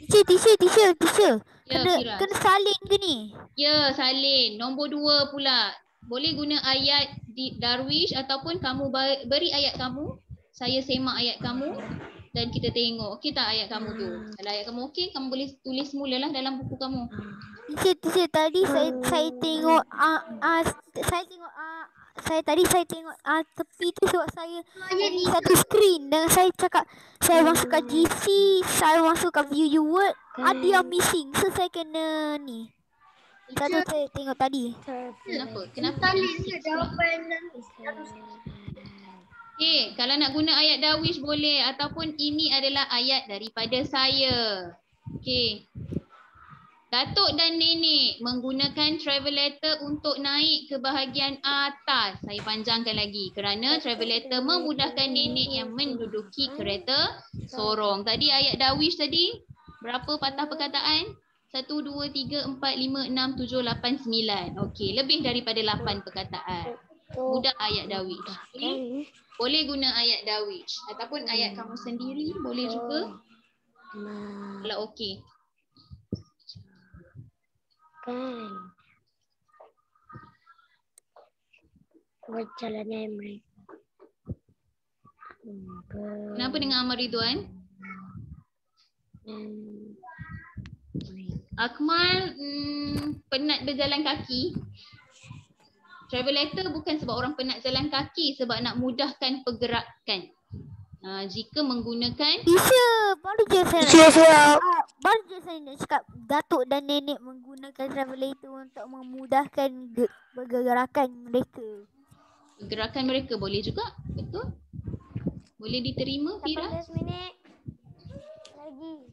Teacher. Ya, Kena salin ke ni? Ya, salin. Nombor 2 pula. Boleh guna ayat Darwish ataupun kamu beri ayat kamu. Saya semak ayat kamu dan kita tengok. Okey tak ayat kamu tu? Kalau ayat kamu okey, kamu boleh tulis mulalah dalam buku kamu. Teacher tadi saya tengok saya tengok tepi tu sebab saya ni satu skrin dan saya cakap saya masukkan GC, saya masukkan view your word, ada yang missing. So saya kena ni. Satu saya tengok tadi. Kenapa? Okey, kalau nak guna ayat Darwish boleh ataupun ini adalah ayat daripada saya. Okey. Datuk dan nenek menggunakan travelator untuk naik ke bahagian atas. Saya panjangkan lagi kerana travelator memudahkan nenek yang menduduki kereta sorong. Tadi ayat Darwish tadi berapa patah perkataan? 1, 2, 3, 4, 5, 6, 7, 8, 9. Okey, lebih daripada 8 perkataan. Mudah ayat Darwish. Okay. Boleh guna ayat Darwish ataupun ayat kamu sendiri boleh juga. Kalau okey. Perjalanan mereka. Kenapa dengan Amal Ridwan? Akmal penat berjalan kaki. Travelator bukan sebab orang penat jalan kaki, sebab nak mudahkan pergerakan. Jika menggunakan Baru je saya nak cakap datuk dan nenek menggunakan travelator untuk memudahkan pergerakan mereka. Pergerakan mereka boleh juga, betul? Boleh diterima, Fira? 18 minit lagi.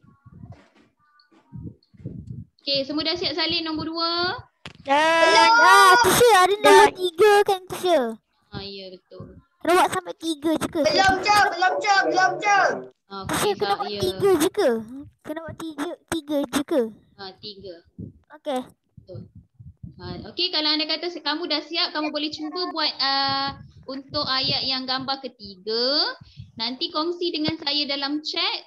Okey, semua dah siap salin nombor 2? Teacher ada nombor 3 kan teacher? Ya betul. Kena buat sampai 3 je ke? Belum je. Okey, Kena buat 3 je ke? Kena buat 3 je ke? 3. Okey. Betul. Okey, kalau anda kata kamu dah siap, kamu boleh cuba buat untuk ayat yang gambar ketiga. Nanti kongsi dengan saya dalam chat.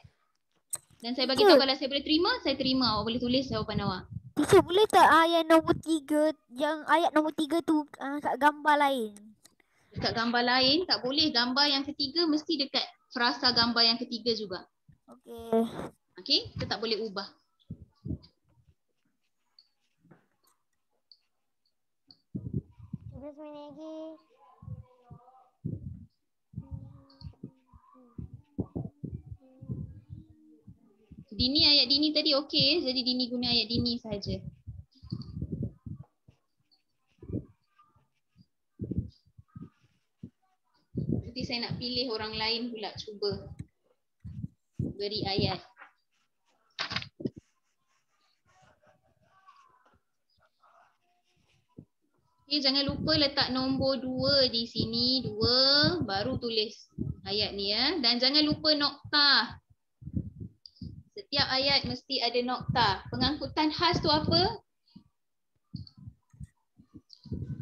Dan saya bagi tahu kalau saya boleh terima, saya terima. Awak boleh tulis jawapan awak. Teacher boleh tak ayat nombor 3, yang ayat nombor 3 tu kat gambar lain? Dekat gambar lain tak boleh. Gambar yang ketiga mesti dekat frasa gambar yang ketiga juga. Okey. Okey, kita tak boleh ubah. Minit lagi. Dini, ayat Dini tadi okey, jadi Dini guna ayat Dini saja. Nanti saya nak pilih orang lain pula cuba beri ayat. Okay, jangan lupa letak nombor 2 di sini, 2, baru tulis ayat ni ya. Dan jangan lupa noktah. Setiap ayat mesti ada noktah. Pengangkutan khas tu apa?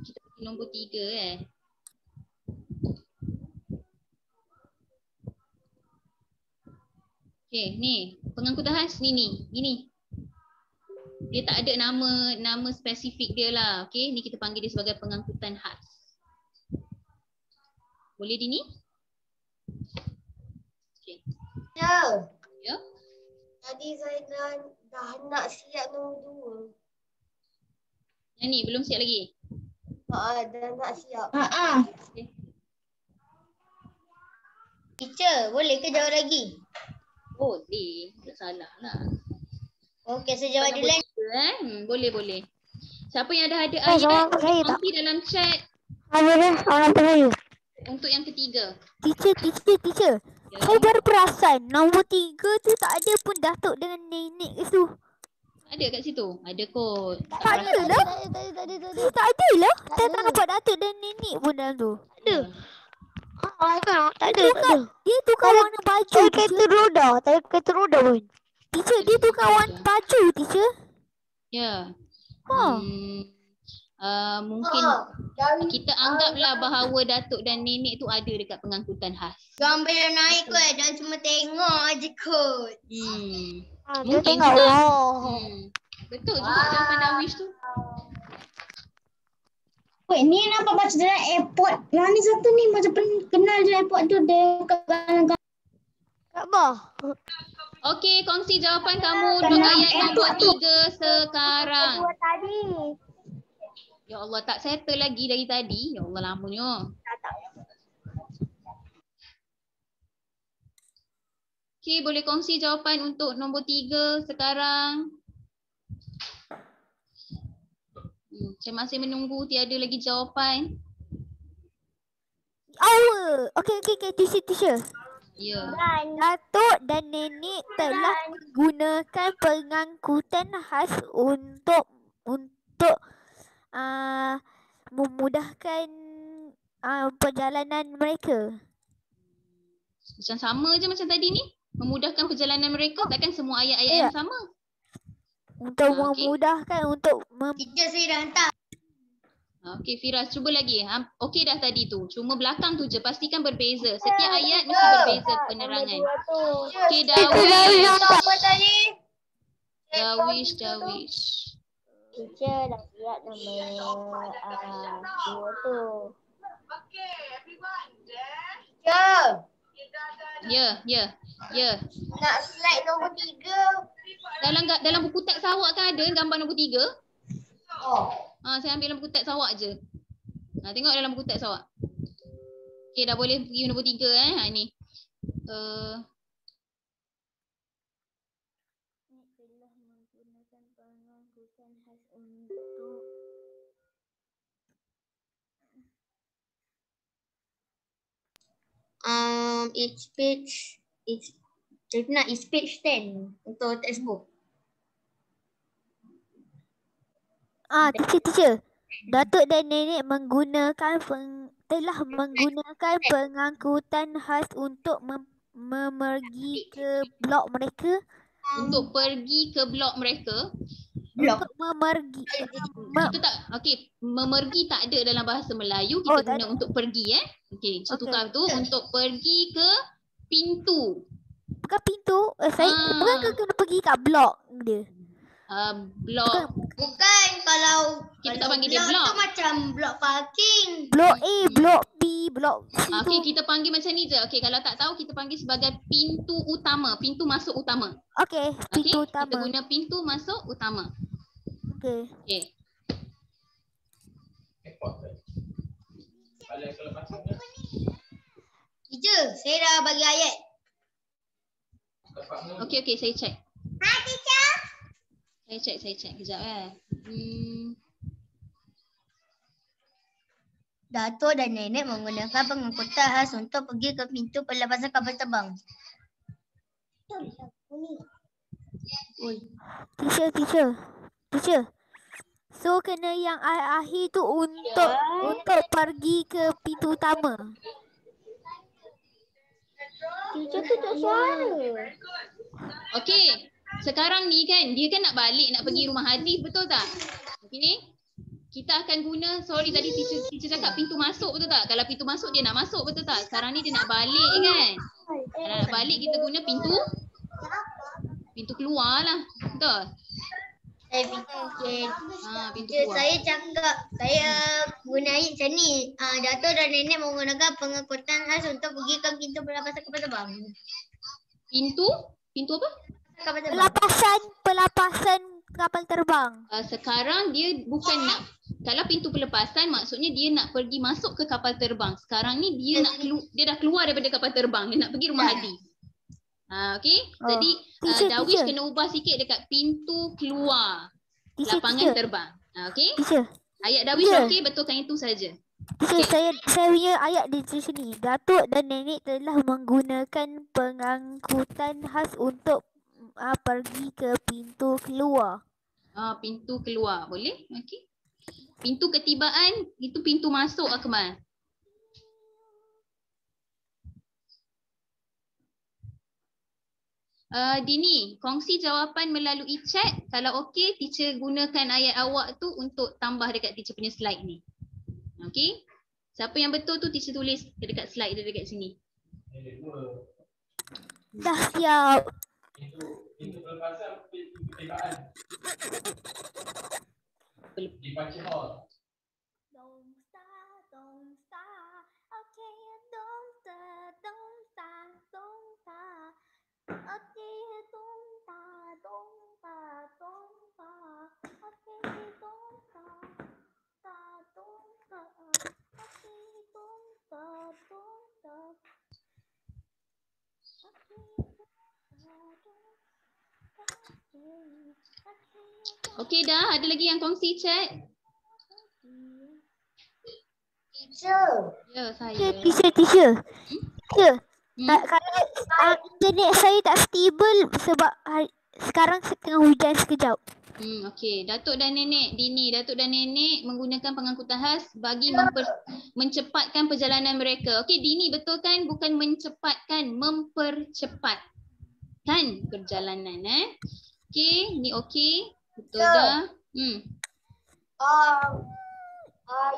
Kita pergi nombor 3 Okay, ni pengangkutan khas ni. Dia tak ada nama spesifik dia lah. Okay, ni kita panggil dia sebagai pengangkutan khas. Boleh Dini? Okay. Ya. Ya. Tadi saya dah nak siap nombor 2. Yang ni belum siap lagi? Dah nak siap. Okay. Teacher, boleh ke jawab lagi? Boleh, tak salah lah. Okey, saya jawab dulu. Boleh. Siapa yang ada soalan ayat, saya tak? kongsi dalam chat Ada soalan saya. untuk yang ketiga. Teacher. Ya. Saya baru perasan nombor 3 tu tak ada pun Datuk dengan nenek kat situ. Ada kat situ? Ada kot. Tak ada lah. Tak ada lah. Saya tak nampak Datuk dan nenek pun dalam tu. Ada. Tak ada. Dia tukar warna baju, Saya teacher. kereta roda pun. Teacher, dia tukar warna baju, teacher. Ya. Ha. Mungkin kita anggaplah bahawa Datuk dan Nenek tu ada dekat pengangkutan khas. Gambar yang naik kot, jangan cuma tengok aje kot. Dia Mungkin tengok. juga. Oh. Betul juga jawapan Darwish tu. Wait, ni nampak macam dalam airport. Yang ni satu ni macam kenal je airport tu dekat galang-galang. Kak Bah. Okey, kongsi jawapan kamu untuk ayat nombor 3 sekarang. Tadi. Ya Allah, tak settle lagi dari tadi. Ya Allah, lamanya. Okey, boleh kongsi jawapan untuk nombor 3 sekarang. Saya masih menunggu, tiada lagi jawapan. Okey, teacher. Ya. Datuk dan nenek telah menggunakan pengangkutan khas untuk memudahkan perjalanan mereka. Macam sama je macam tadi ni. Memudahkan perjalanan mereka. Takkan semua ayat-ayat yang sama. Untuk Okey. memudahkan untuk Teacher saya dah hantar. Okey, Firas, cuba lagi. Okey dah tadi tu. Cuma belakang tu je. Pastikan berbeza. Setiap ayat mesti berbeza penerangan. Okey, Darwish. Apa tadi? Darwish. Teacher dah siap nombor 2 tu. Teacher, Ya. nak slide nombor 3. Dalam buku teks awak kan ada gambar nombor 3? Oh. Saya ambil dalam buku teks awak je. Tengok dalam buku teks awak. Okey, dah boleh pergi nombor 3 ni. It's page 10 untuk textbook. Teacher. Datuk dan nenek telah menggunakan pengangkutan khas untuk memergi ke blok mereka. Untuk pergi ke blok mereka. Untuk memergi. Itu tak, okey, memergi tak ada dalam bahasa Melayu. Kita tak guna ada. untuk pergi Okey, so Okey. tukar tu untuk pergi ke pintu. Bukan pintu. Bukan kena pergi kat blok dia. Blok. Bukan kalau Kita tak panggil dia blok. tu macam blok parking. Blok A, blok B, blok blok C tu. Okey, kita panggil macam ni je. Okey, kalau tak tahu kita panggil sebagai pintu utama, pintu masuk utama. Okey, Okey, pintu kita utama. guna pintu masuk utama. Okey. Okey. Teacher, saya dah bagi ayat. Okey, saya check. Teacher. Saya check kejap Datuk dan nenek menggunakan pengangkutan khas untuk pergi ke pintu pelepasan kapal terbang. Teacher. So kena yang akhir tu untuk pergi ke pintu utama. Teacher tutup suara. Okey. Sekarang ni kan, dia kan nak balik, nak pergi rumah Hadif, betul tak? Okey. Kita akan guna, sorry tadi teacher cakap pintu masuk, betul tak? Kalau pintu masuk dia nak masuk, betul tak? Sekarang ni dia nak balik kan? Kalau nak balik kita guna pintu keluar lah. Betul? Saya fikir, Pintu teacher, keluar. saya cakap, saya guna ayat macam ni. Datuk dan nenek menggunakan pengangkutan khas untuk pergi ke pintu pelepasan kapal terbang. Pintu apa? Kapal terbang. Pelepasan kapal terbang. Sekarang dia bukan nak, kalau pintu pelepasan maksudnya dia nak pergi masuk ke kapal terbang. Sekarang ni dia dia dah keluar daripada kapal terbang, dia nak pergi rumah Hadi. Okey. Jadi Darwish kena ubah sikit dekat pintu keluar lapangan terbang. Okey. Teacher. Ayat Darwish okey, betulkan itu saja. Teacher, saya punya ayat di sini. Datuk dan nenek telah menggunakan pengangkutan khas untuk pergi ke pintu keluar. Pintu keluar, boleh? Okey. Pintu ketibaan itu pintu masuk Akmal. Dini, kongsi jawapan melalui chat. Kalau okey, teacher gunakan ayat awak tu untuk tambah dekat teacher punya slide ni. Okey? Siapa yang betul tu teacher tulis dekat slide dia dekat sini. Dah siap. Pintu pelepasan, pintu ketibaan. Dibaca hall. Don't stop, okay, don't stop, okay, don't stop, okay, don't stop. Okey dah, ada lagi yang kongsi chat? Teacher. Ya, saya. Teacher. Kalau internet saya tak stable sebab sekarang tengah hujan sekejap. Okey, Datuk dan Nenek menggunakan pengangkutan khas bagi mencepatkan perjalanan mereka. Okey, Dini betul kan? Bukan mencepatkan, mempercepatkan perjalanan Okey, ni okey. Betul dah.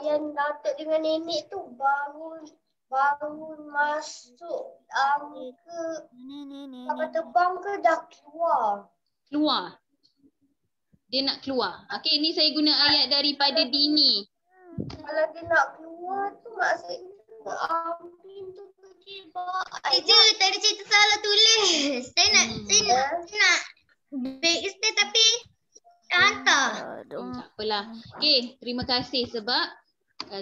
Yang Datuk dengan nenek tu baru masuk ke kapal terbang ke dah keluar? Keluar. Dia nak keluar. Okey, ni saya guna ayat daripada Dini. Kalau dia nak keluar tu maksudnya pintu ketibaan. Teacher, tadi saya tersalah tulis. Saya nak back stay tapi dah hantar. Tak apalah. Okey, terima kasih sebab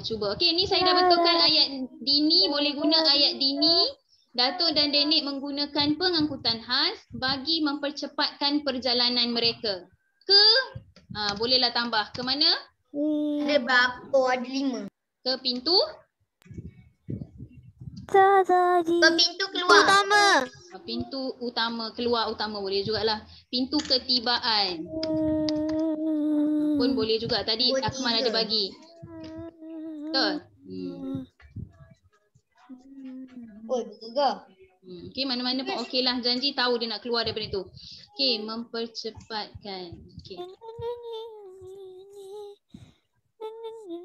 cuba. Okey, ni saya dah betulkan ayat Dini. Boleh guna ayat Dini. Datuk dan Nenek menggunakan pengangkutan khas bagi mempercepatkan perjalanan mereka. Bolehlah tambah. Ke mana? Ada berapa? Ada 5. Ke pintu? Ke pintu keluar. Utama. Pintu utama, keluar utama boleh jugalah. Pintu ketibaan pun boleh juga. Tadi Akmal ada bagi. Betul? Betul ke? Okey, mana-mana pun okey lah. Janji tahu dia nak keluar daripada itu. Okey, mempercepatkan. Okey.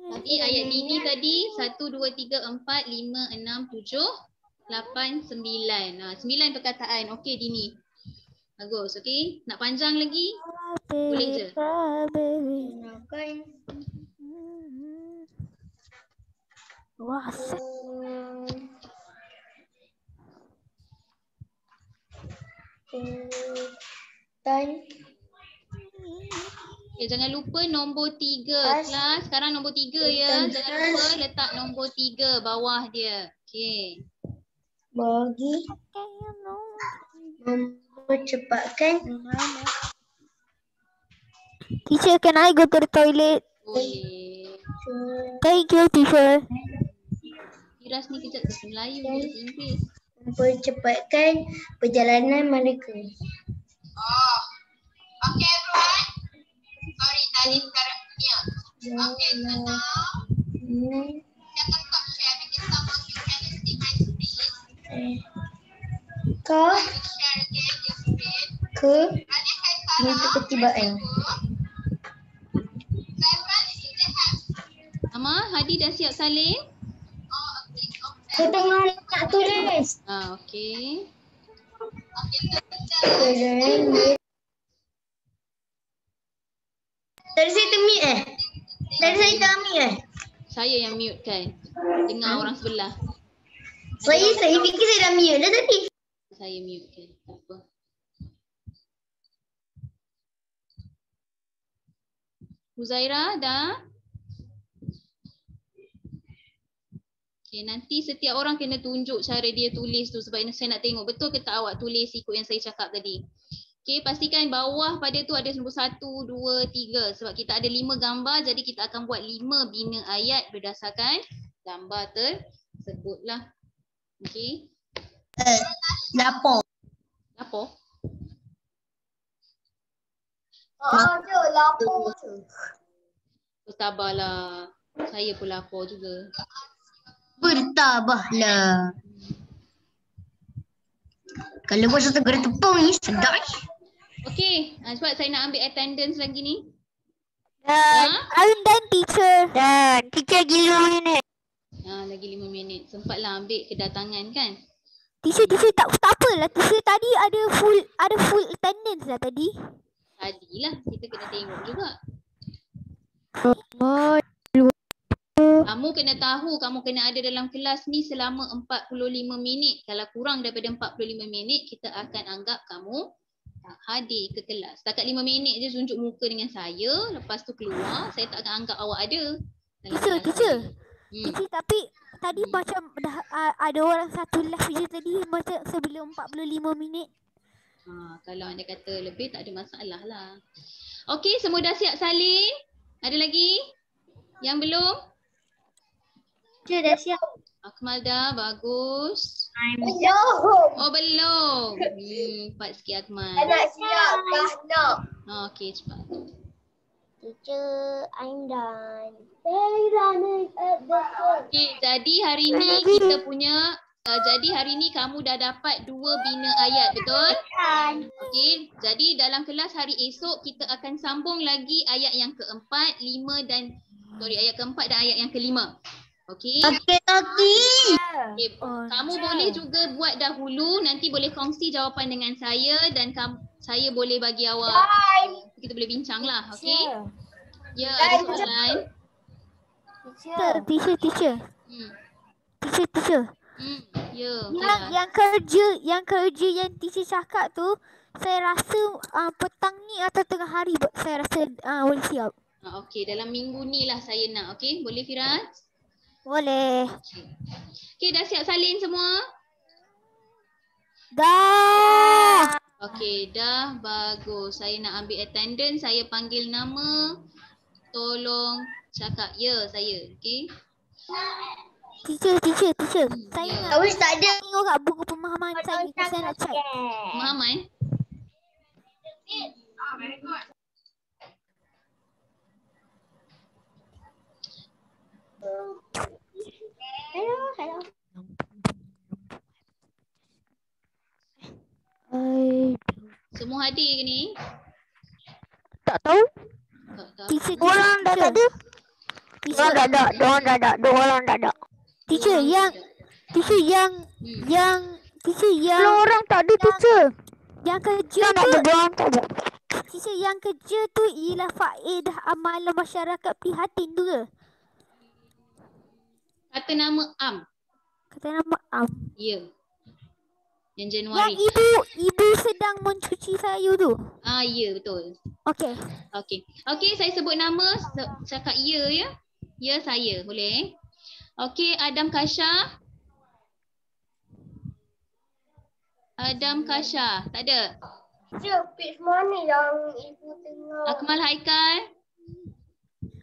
Tadi ayat Dini tadi 1, 2, 3, 4, 5, 6, 7, 8, 9. 9 perkataan. Okey Dini. Bagus. Okey. Nak panjang lagi? Boleh je. Wah, Okay, jangan lupa nombor 3 kelas. Sekarang nombor 3 ya. Jangan lupa letak nombor 3 bawah dia. Okay. Bagi mempercepatkan. Teacher, can I go to the toilet? Boleh. Thank you, teacher. Firas ni kejap bahasa Melayu, bahasa Inggeris. Mempercepatkan perjalanan mereka. Oh. Okay everyone. Sorry tadi sekarang. Ya. Okay, so now cakap share because someone you can see my screen. Kau Share again your screen. ke ketertibaan. Ama, Hadi dah siap salin? Saya tengah nak tulis. Okey. Tadi saya termute Tadi saya termute Saya yang mute kan. Dengar orang sebelah. Saya fikir saya dah mute dah tadi. Saya mute kan. Tak apa. Huzaira dah? Okay, nanti setiap orang kena tunjuk cara dia tulis tu sebab saya nak tengok betul ke tak awak tulis ikut yang saya cakap tadi. Okay, pastikan bawah pada tu ada nombor 1, 2, 3 sebab kita ada 5 gambar jadi kita akan buat 5 bina ayat berdasarkan gambar tersebut lah. Okay. Lapor. Lapor? Lapor je. Bertabahlah. Saya pun lapor juga. Bertabahlah. Kalau buat satu gerak tepung ni sedap. Okay, sebab saya nak ambil attendance lagi ni. I'm done, teacher. Dan teacher lagi 5 minit. Lagi 5 minit. Sempatlah ambil kedatangan kan? Teacher tak apalah. Teacher tadi ada full attendance lah tadi. Tadilah kita kena tengok juga. Kamu kena tahu kamu kena ada dalam kelas ni selama 45 minit. Kalau kurang daripada 45 minit, kita akan anggap kamu tak hadir ke kelas. Setakat 5 minit je tunjuk muka dengan saya. Lepas tu keluar, saya tak akan anggap awak ada. Teacher. Teacher tapi tadi macam dah ada orang satu live je tadi macam sebelum 45 minit. Kalau anda kata lebih tak ada masalah lah. Okey, semua dah siap salin? Ada lagi? Yang belum? Dia dah siap. Akmal dah, bagus. Belum. Oh belum. Cepat sikit Akmal. Dah siap. Dah nak. Okey, cepat. Teacher, I'm done. Okey, jadi hari ni kita punya hari ni kamu dah dapat 2 bina ayat, betul? Okey, jadi dalam kelas hari esok kita akan sambung lagi ayat yang keempat, ayat keempat dan ayat yang kelima. Okey. Okay, kamu boleh juga buat dahulu, nanti boleh kongsi jawapan dengan saya dan saya boleh bagi awak. Kita boleh bincang lah, okey? Ya, ada soalan? Teacher. Teacher. Ya. Yang kerja yang teacher cakap tu saya rasa petang ni atau tengah hari saya rasa boleh siap. Okey, dalam minggu ni lah saya nak, okey? Boleh Firas? Boleh. Okey, dah siap salin semua? Dah. Okey, dah bagus. Saya nak ambil attendance, saya panggil nama. Tolong cakap ya saya, okey? Teacher. Saya nak Tak ada. tengok kat buku pemahaman saya nak check. Pemahaman? Hello. Semua hadir ke ni? Tak tahu. Teacher. Orang dah tak ada. Orang dah ada. Diorang dah ada. Dua orang dah ada. Teacher yang Orang tak ada teacher. yang kerja Yang nak tu. ada diorang tak ada. Teacher yang kerja tu ialah faedah amalan masyarakat prihatin tu ke? Kata nama Am. Kata nama Am. Ya. Yang Yang Januari. ibu sedang mencuci sayur tu. Ya betul. Okey. Okey, saya sebut nama, cakap ya. Ya saya, boleh? Okey, Adam Kasha. Adam Kasha, tak ada. Page mana yang ibu tengok? Akmal Haikal.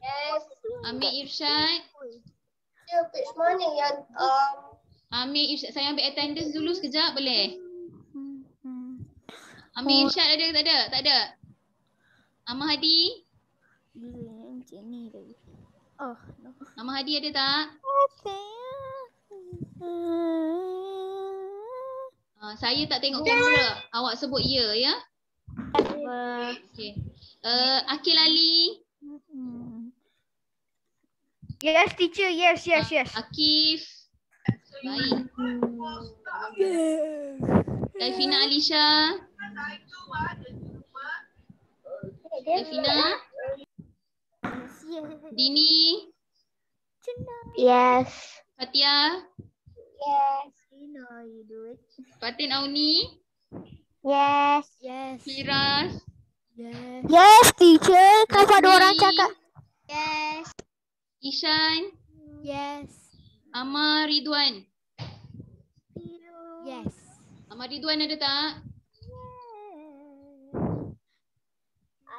Yes. Amir Irsyad. Page mana yang Amir Irsyad, saya ambil attendance dulu sekejap, boleh? Amir Irsyad ada ke tak ada? Tak ada. Ahmad Hadi. Macam ni tadi. Oh, no. Ahmad Hadi ada tak? Saya tak tengok kamera. Awak sebut ya. Okey. Akil Ali. Yes, teacher. Yes. Akif. Baik. Delfina Alisha. Delfina. Dini. Yes. Fatia. Yes. Fatin Auni. Yes. Firas. Yes, teacher. Kenapa ada orang Nasri. cakap? Yes. Ishan. Yes. Amar Ridwan. Yes. Amar Ridwan ada tak?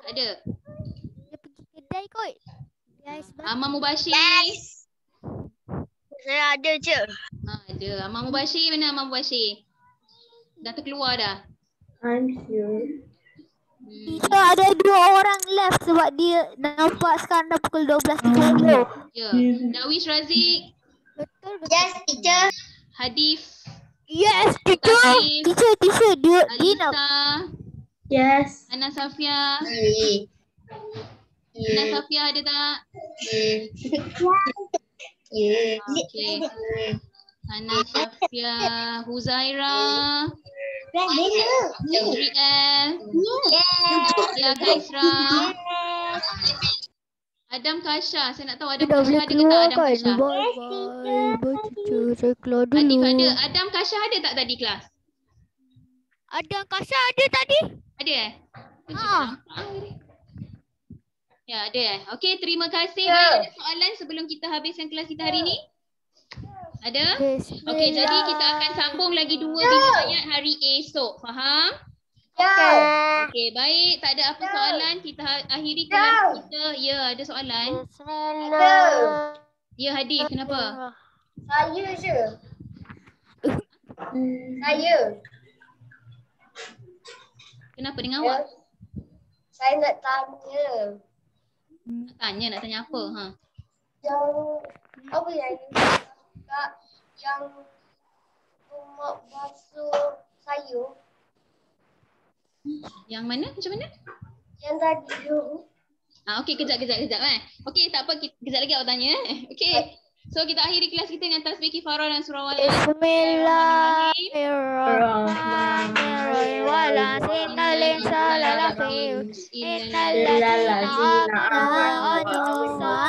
Tak ada. Dia pergi kedai kot. Yes. Amar Mubashir. Yes. Saya ada je. Ada. Amar Mubashir, mana Amar Mubashir? Dah terkeluar dah. I'm here. Teacher, ada 2 orang left sebab dia nampak sekarang dah pukul 12.30. Ya. Dawish Razik. Betul. Yes, teacher. Hadif. Yes, Hadif. Teacher, dia nak. Alisa. Yes. Ana Safia. Ana Safia ada tak? Okey. Ana Safia. Huzaira. Adriel. Ya Kaisra. Adam Kasha. Saya nak tahu Adam Dah Kasha boleh ada ke tak keluar Adam kan? Kasha? Bye teacher. Saya keluar dulu. Adif ada. Adam Kasha ada tak tadi kelas? Ada Kasha ada tadi? Ada Ya, ada Okey, terima kasih. Ada soalan sebelum kita habiskan kelas kita hari ni? Ada? Okey, jadi kita akan sambung lagi 2 bini ayat hari esok. Faham? Okey, baik. Tak ada apa soalan. Kita akhiri kelas kita. Ya, ada soalan. Ya, Hadif. Kenapa? Saya je. Saya. Kenapa dengan awak? Saya nak tanya. Nak tanya apa? Yang apa yang yang rumah basuh sayur. Yang mana? Macam mana? Yang tadi tu. Okey, kejap. Okey, tak apa. Kejap lagi awak tanya. Okey. So, kita akhiri kelas kita dengan tasbih kifarah dan surah wal. Bismillahirrahmanirrahim. Wala sinal insana lafi. Innal ladzina amanu wa